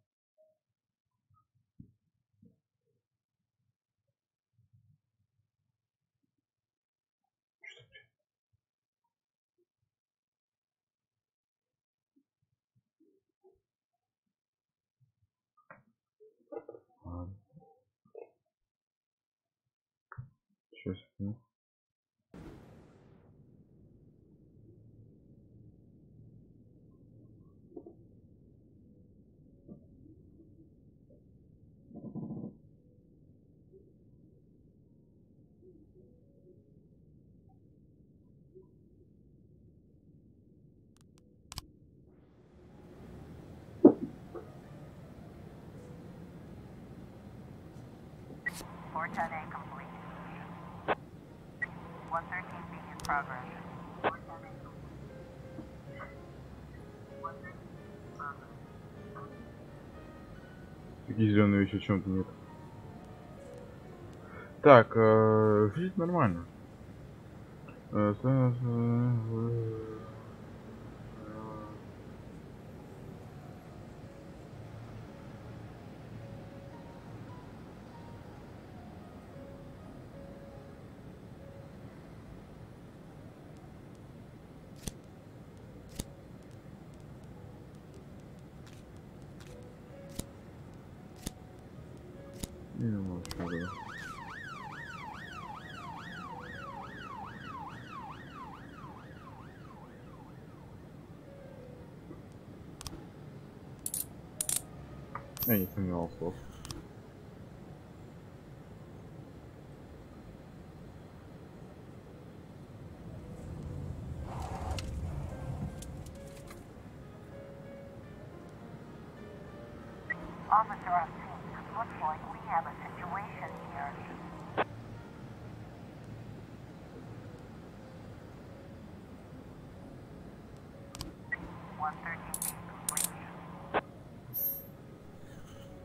Ладно. Сейчас. 410A complete. 113B in progress. Такие зеленые еще чем-то нет. Так, жизнь нормально. Я не сомневался. Officer on scene. Looks like we have a situation here.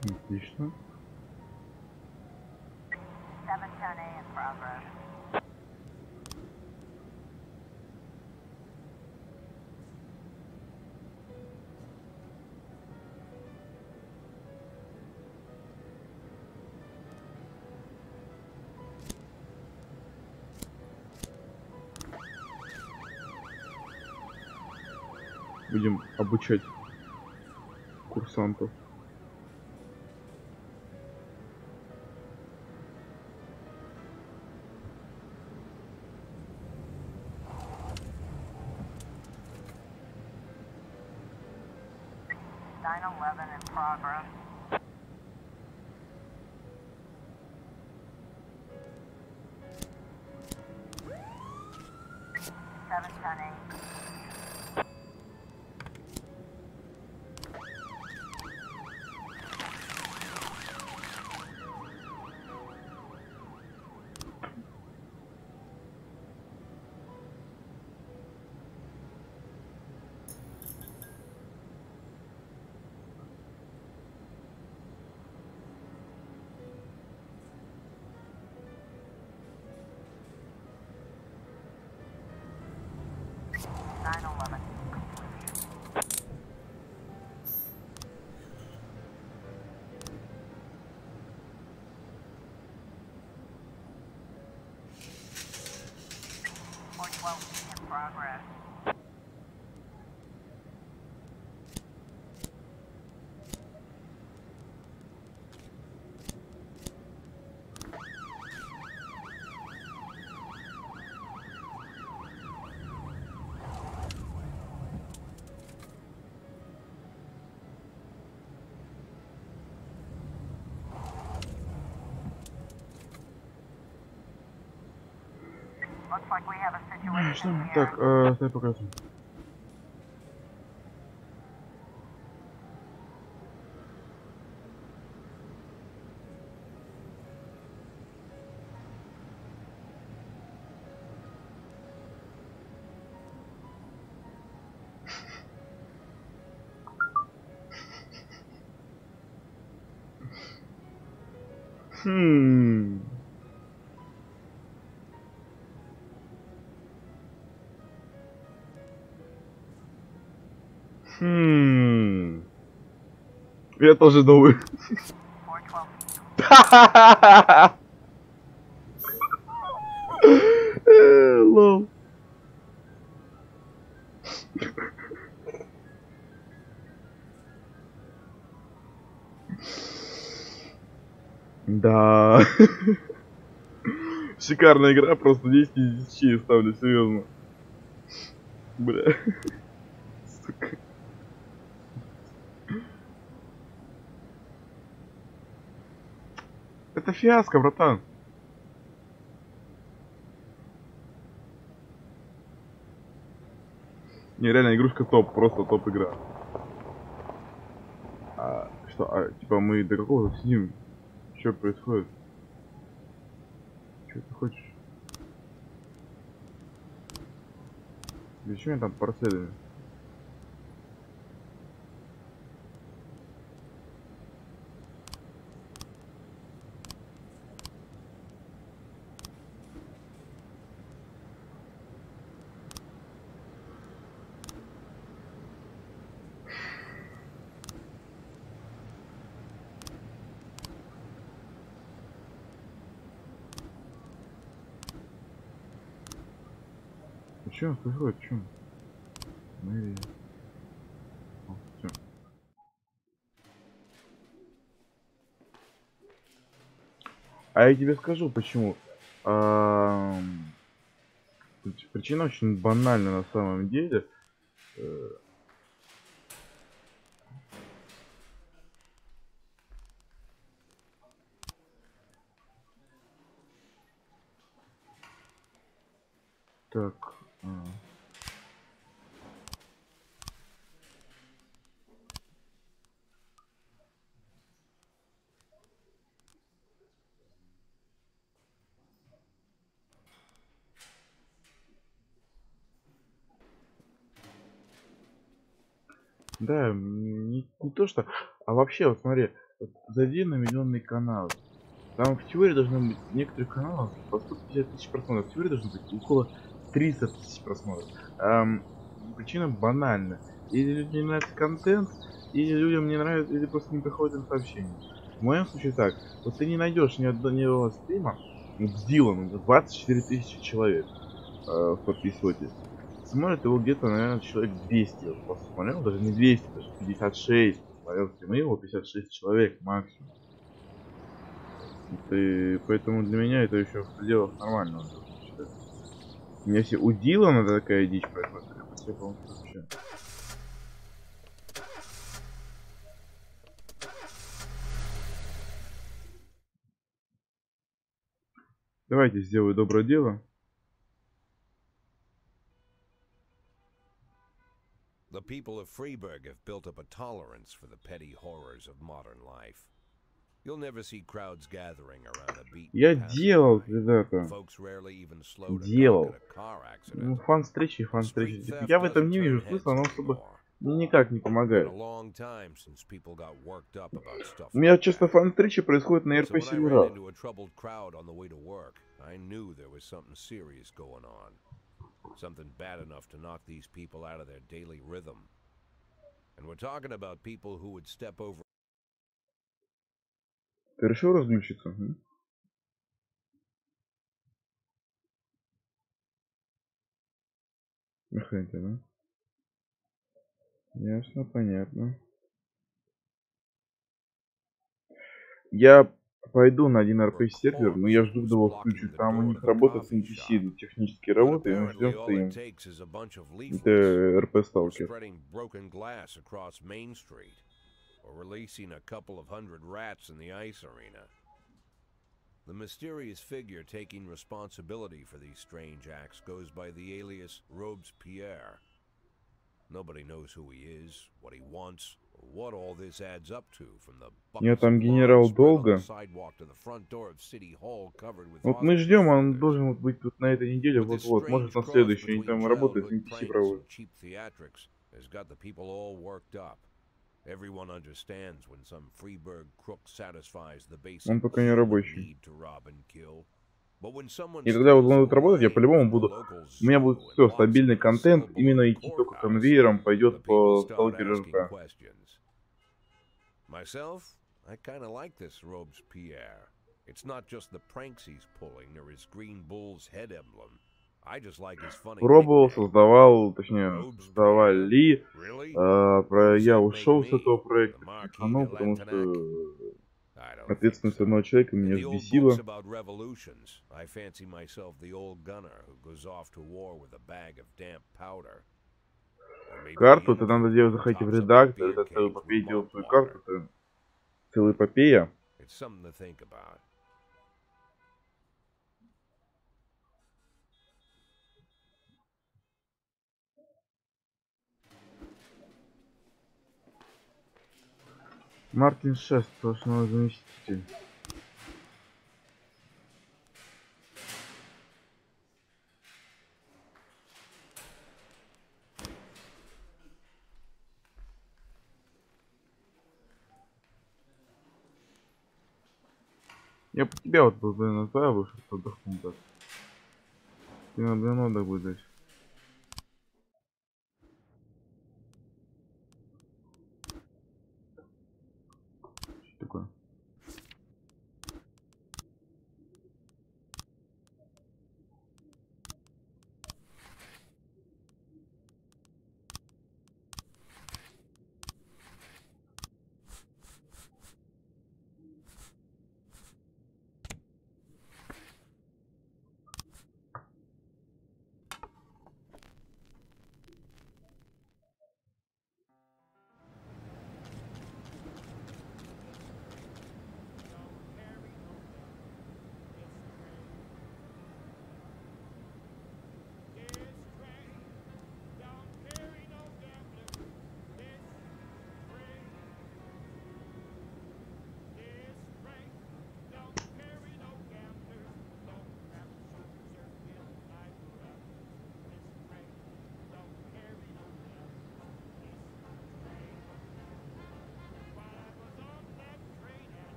Отлично. 710A in progress. Будем обучать курсантов. In progress. Looks like we have a situation here. Так, дай покажу. Я тоже думаю. Лол. Да. Шикарная игра, просто 10 из 10 ставлю, серьезно. Бля. Сука. Это фиаско, братан. Не, реально, игрушка топ, просто топ игра. Что, типа мы до какого сидим? Что происходит? хочешь. Зачем я там парцелями? Что происходит? Что? Мы... О, всё. А я тебе скажу почему. Причина очень банальна на самом деле. Так. Да, не то что, а вообще, вот смотри, вот зайди на миллионный канал. Там в теории должно быть некоторых каналов по 150 тысяч просмотров. В теории должно быть около 300 тысяч просмотров. Причина банальна. Или людям не нравится контент, или людям не нравится, или просто не приходит им сообщения. В моем случае так. Вот ты не найдешь ни одного стрима с Диланом 24 тысячи человек в подписоте. Смотрит его где-то, наверное, человек 200. Вот посмотрел, даже не 200, даже 56. Посмотрел стримы его, 56 человек максимум. И поэтому для меня это еще в пределах нормального. У меня все у Дилана такая дичь происходит. Вообще. Давайте сделаю доброе дело. The people of Freeburg have built up a tolerance for the petty horrors of modern life. You'll never see crowds gathering around a beat. Я делал когда-то. Делал. Ну, фан-встречи, фан-встречи. Я в этом не вижу смысла, но особо никак не помогает. У меня часто фан-встречи происходят на РП-серверах. Something bad enough to knock these people out of their daily rhythm. And we're talking about people who would step over. Ты решил размещиться? Механика, да? Ясно, понятно. Я пойду на один РП сервер, но я жду, когда его включат. Там у них работает NPC, идут технические работы, и мы ждем стоим. Это РП сталкер. The mysterious figure taking responsibility for these strange acts goes by the alias Robespierre. Nobody knows who he is, what he wants, or what all this adds up to, from the Нет, там генерал долго. sidewalk to the front door of City Hall covered with. Вот мы ждем, он должен быть тут на этой неделе, вот-вот, может на следующей, они там работают, с NPC проводят. Everyone understands when some Freeburg crook satisfies the basic Он пока не рабочий. need to rob and kill. But when someone И когда вот он будет работать, я по-любому буду... У меня будет все, стабильный контент, именно идти только конвейером пойдет по сталкеру РП. Myself, I kind of like this Robespierre. It's not just the pranks he's pulling or his green bull's head emblem. Пробовал, создавал, точнее, создавали. Я ушел с этого проекта, потому что ответственность одного человека меня взбесила. Карту это надо делать, заходите в редактор, это целый эпопея делать свою карту, это целая эпопея. Мартин Шест, сплошной заместитель. Я по тебя вот направил, чтобы отдохнул так. Тебе надо будет. Что такое?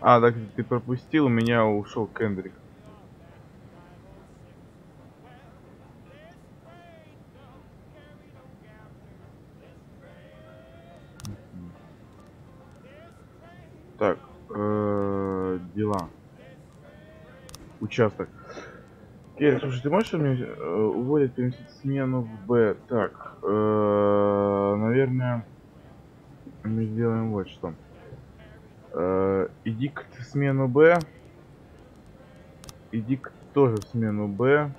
А, так ты пропустил, у меня ушел Кендрик. Так, дела. Участок. Келли, слушай, ты можешь мне уволить, переносить смену в Б? Так, наверное, мы сделаем вот что. Иди к смену Б. Иди тоже в смену Б.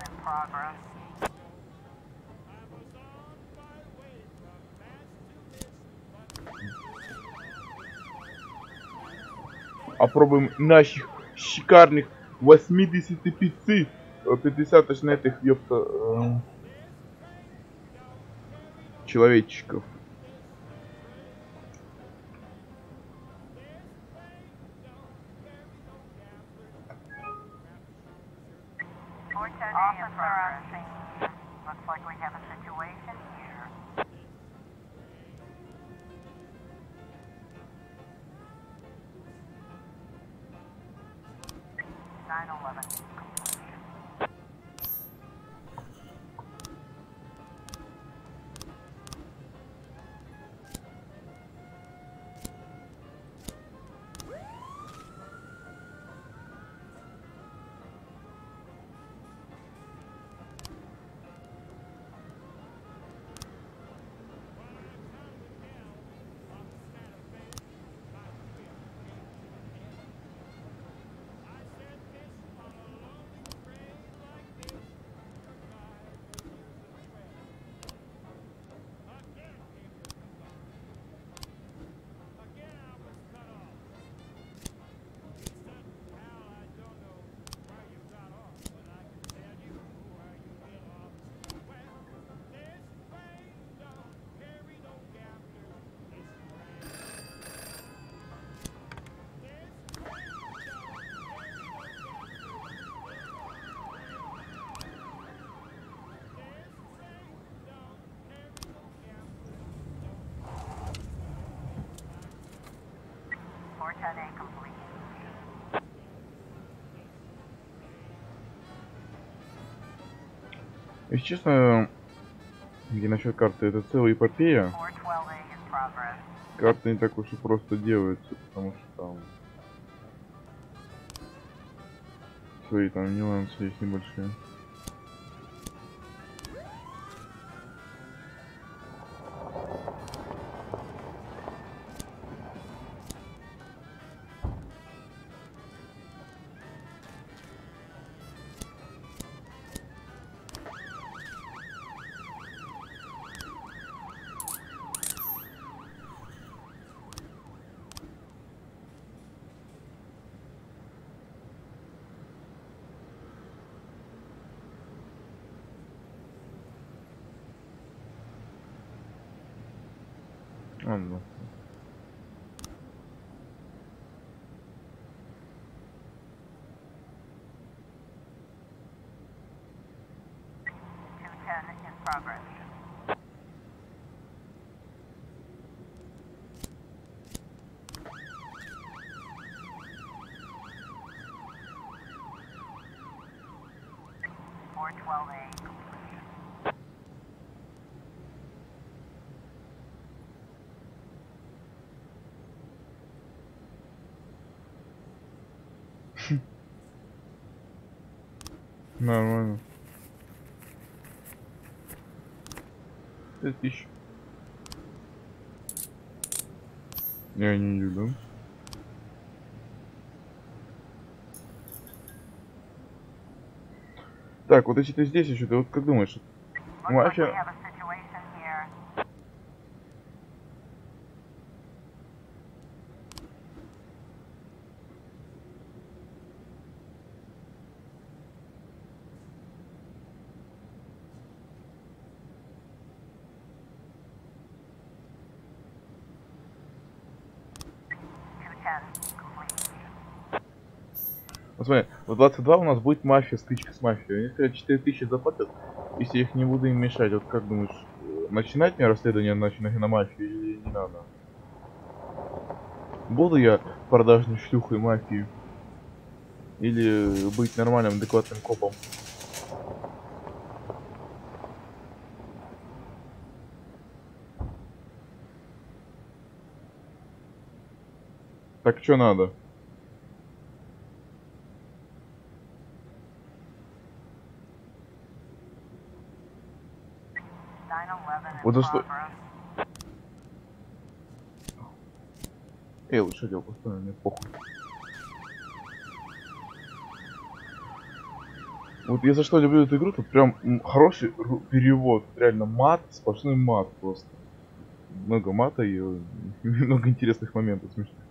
in progress. Опробуем наших шикарных 85 50 точно этих ёпта человечков. Looks like we have a situation here. Если честно, где насчет карты, это целая эпопея. Карты не так уж и просто делаются, потому что там свои там нюансы есть небольшие. Ну. Нормально. 5000. Я не люблю. Так, вот если ты здесь еще, ты вот как думаешь? Мафия... Вот смотри, в 22 у нас будет мафия, стычка с мафией. Они сказали, 4000 заплатят, если я их не буду им мешать. Вот как думаешь, начинать мне расследование на мафию или не надо? Буду я продажной шлюхой мафии? Или быть нормальным, адекватным копом? Так что надо? Вот за что... лучше делал пустое, мне похуй. Вот я за что люблю эту игру, тут прям хороший перевод. Реально мат, сплошной мат просто. Много мата и много интересных моментов смешных.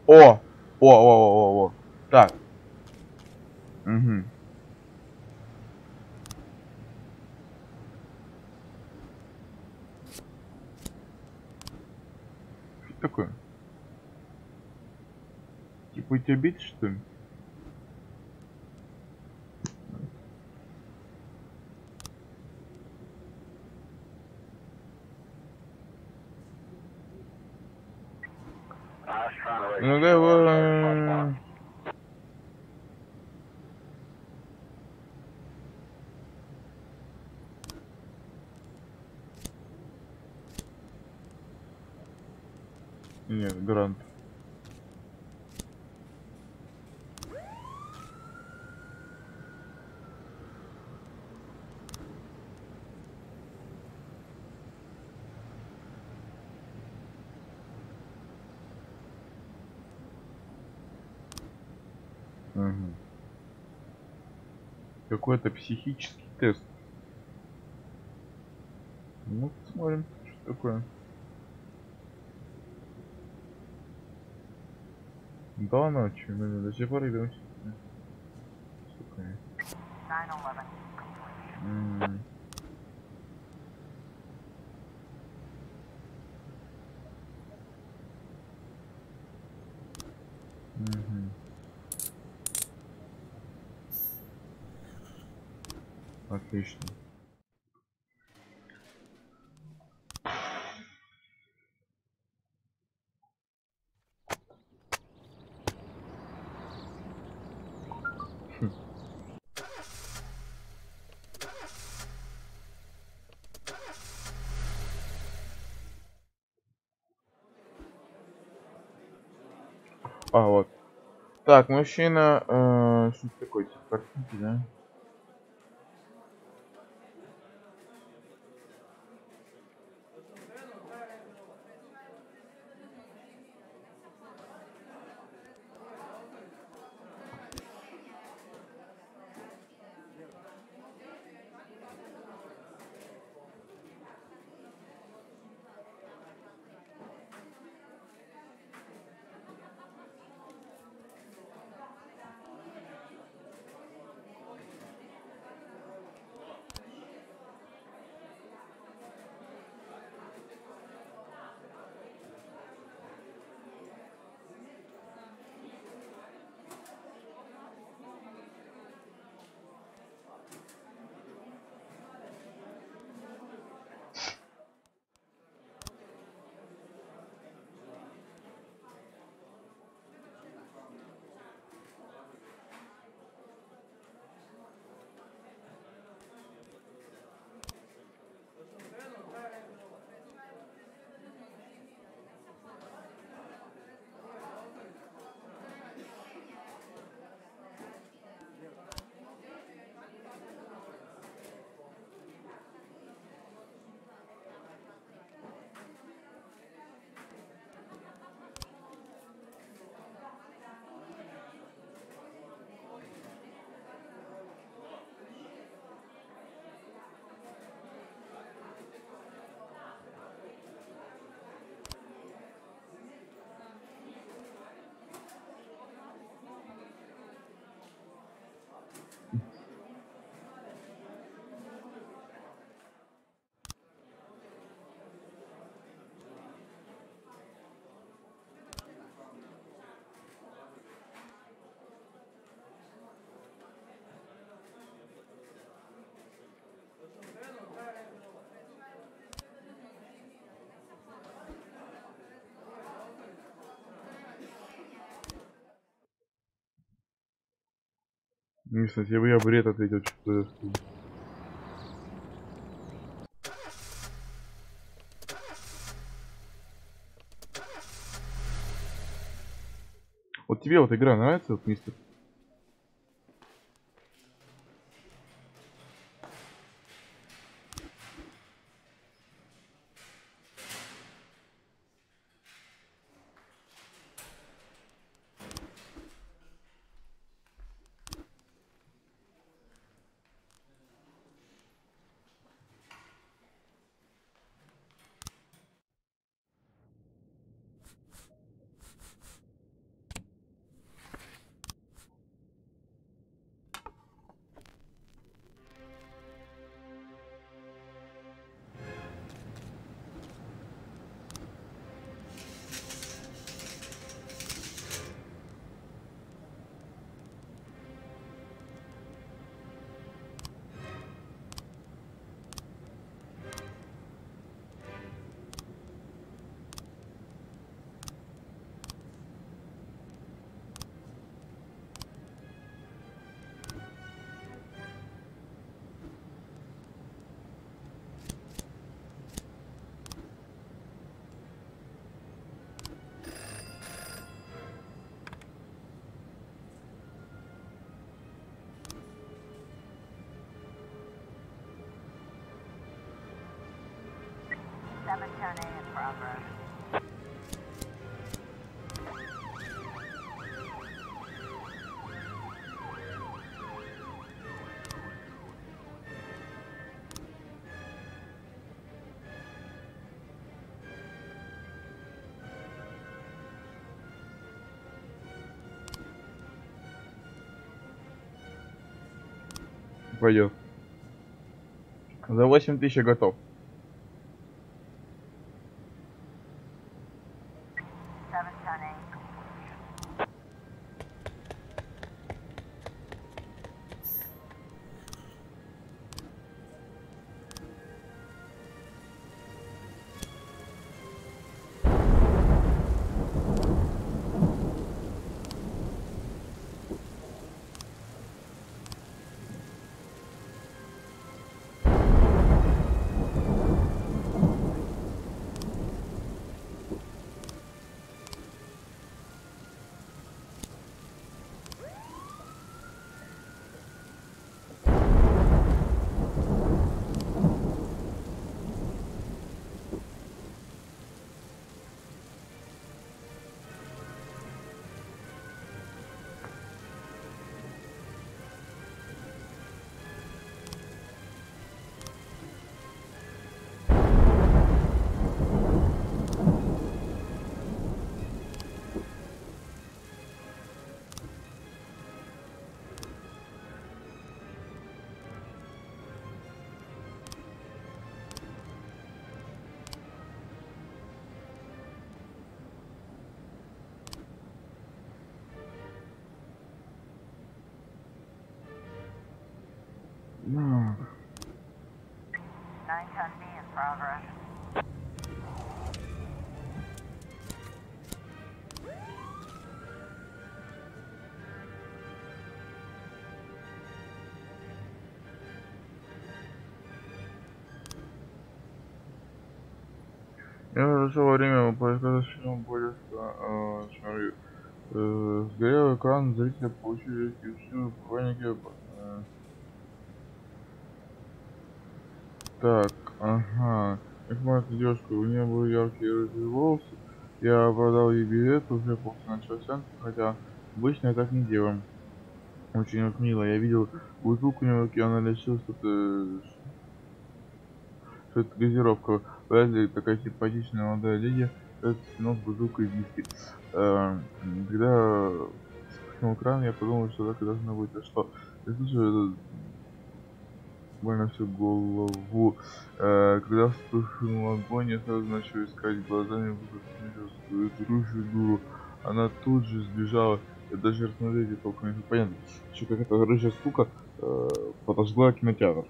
О! Так. Угу. Что такое? Типа тебя бить, что ли? Ну давай. Нет, грант. Угу. Какой-то психический тест. Ну, посмотрим, что такое. Да, ночью, мы до сих пор идем. Сука. Отлично. А, вот. Так, мужчина, что такое, типа картинки, да? Не, кстати, я бред ответил, что-то. Вот тебе вот игра нравится, вот, мистер? in progress. Пойдет. За 8000 готов. 910B in progress. Я нашел во время поиска фильма более сгорел экран, зрители получили всю хроники. Так, ага. Как эта девушка, у нее были яркие рыжие волосы. Я продал ей билет уже после начала сеанса, хотя обычно я так не делаю. Очень вот мило. Я видел бутылку у нее в руке, она решила, что это газировка. Вряд ли такая симпатичная молодая леди с спиной с бутылкой виски. Когда вспыхнул экран, я подумал, что так и должно быть. А что? Я слушаю больно всю голову. Когда вспыхнул огонь, я сразу начал искать глазами эту рыжую дуру. Она тут же сбежала. Я даже рассмотреть толком не понятно. Еще какая-то рыжая сука подожгла кинотеатр.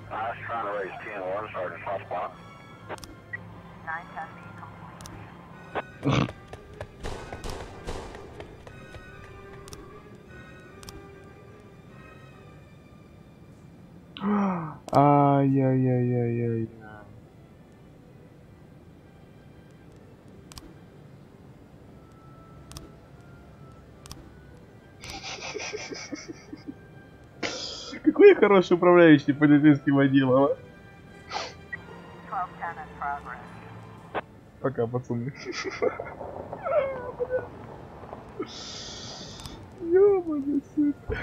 I was trying to raise 10-1, Sergeant Hotspot. 910B complete. Ай-яй-яй-яй-яй. Какой я хороший управляющий полицейским отделом, а? 1210 in progress. Пока, пацаны. Ёбаный сука.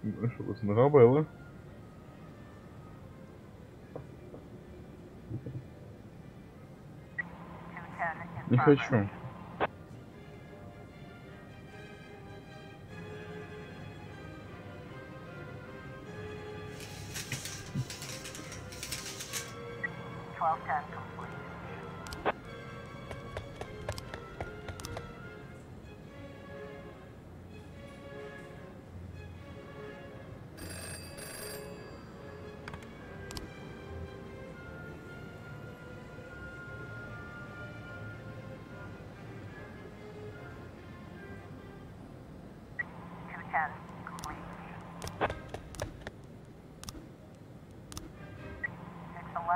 Ну что, пацаны, было? Не хочу.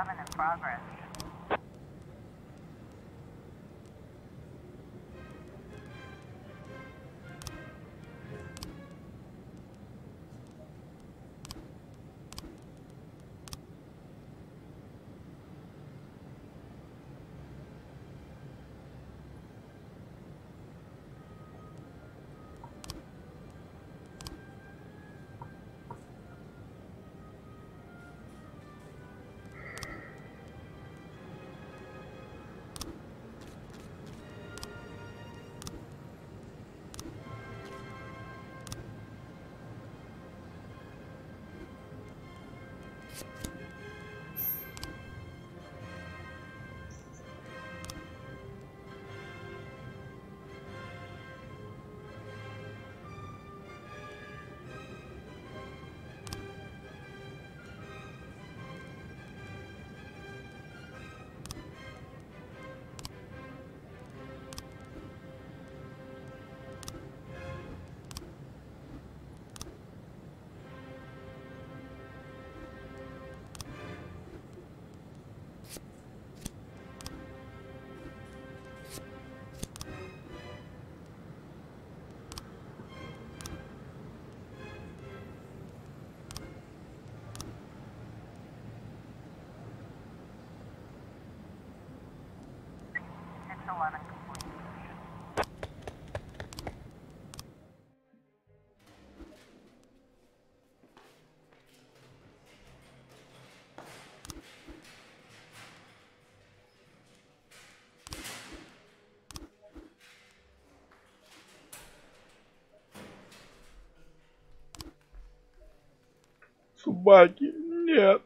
In progress. Собаки, нет.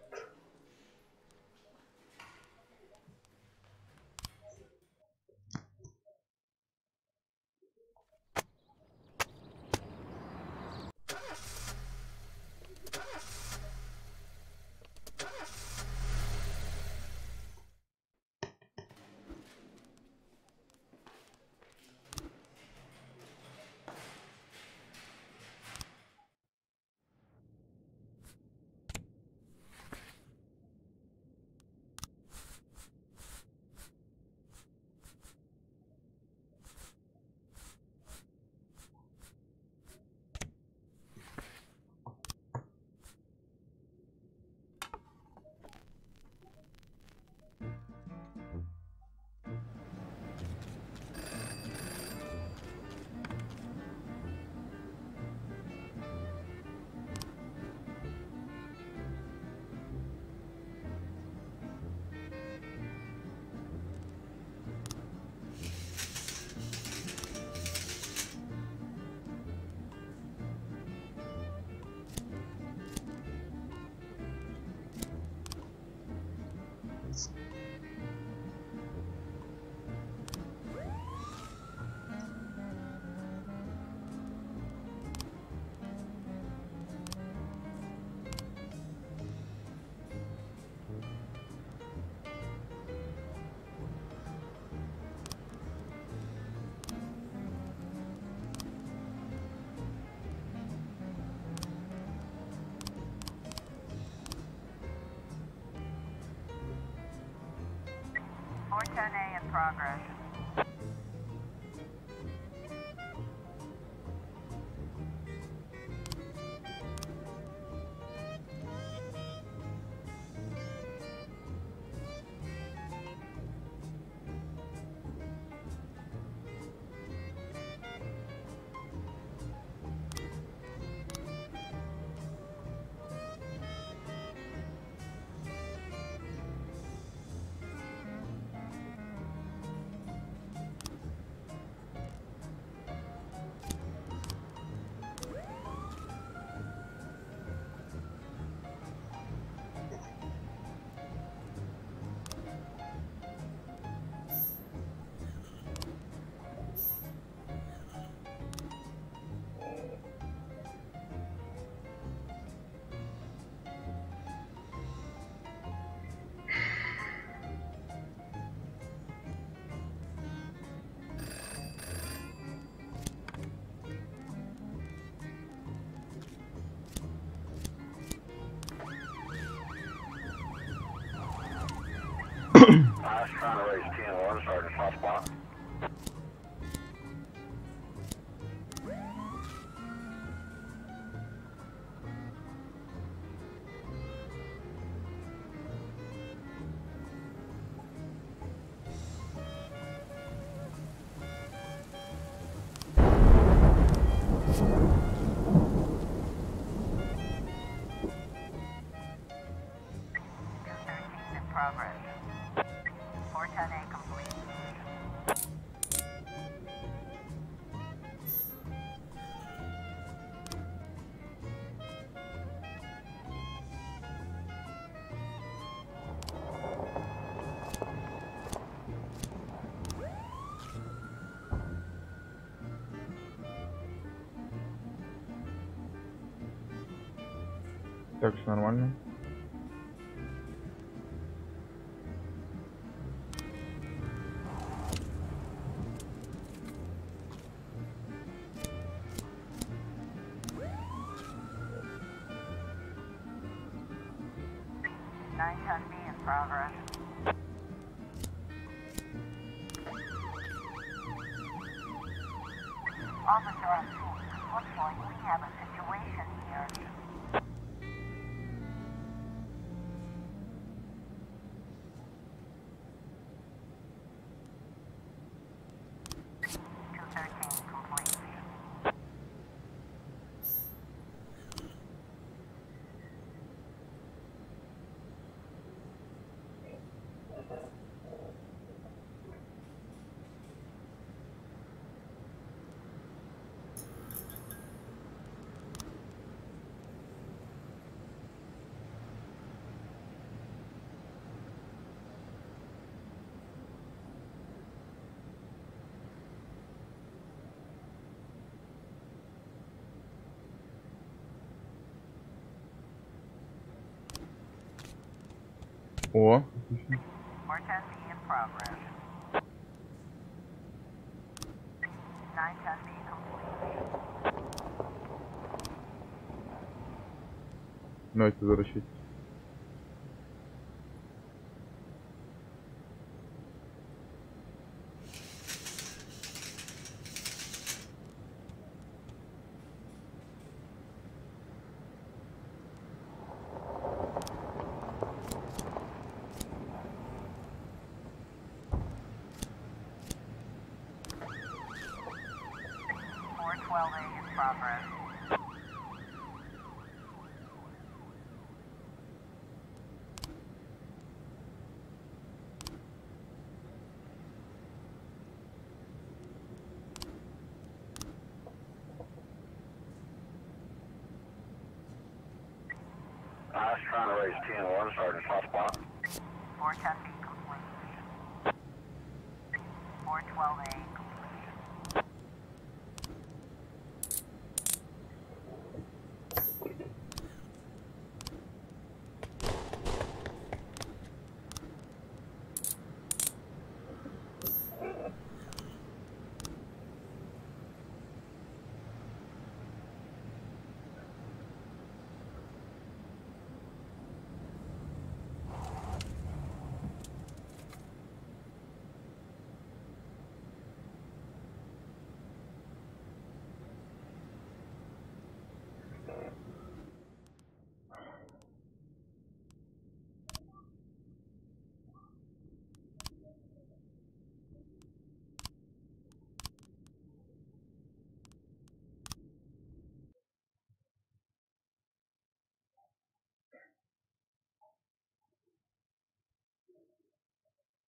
A in progress. Trying to raise 10-1, Sergeant Hot Spot. Так, все нормально. Officer on scene, looks like we have a situation here. О. 410B in progress. 910B complete. Давайте возвращайтесь. In progress. I was trying to raise 10-1, Sergeant Hot Spot. 410B complete. 412A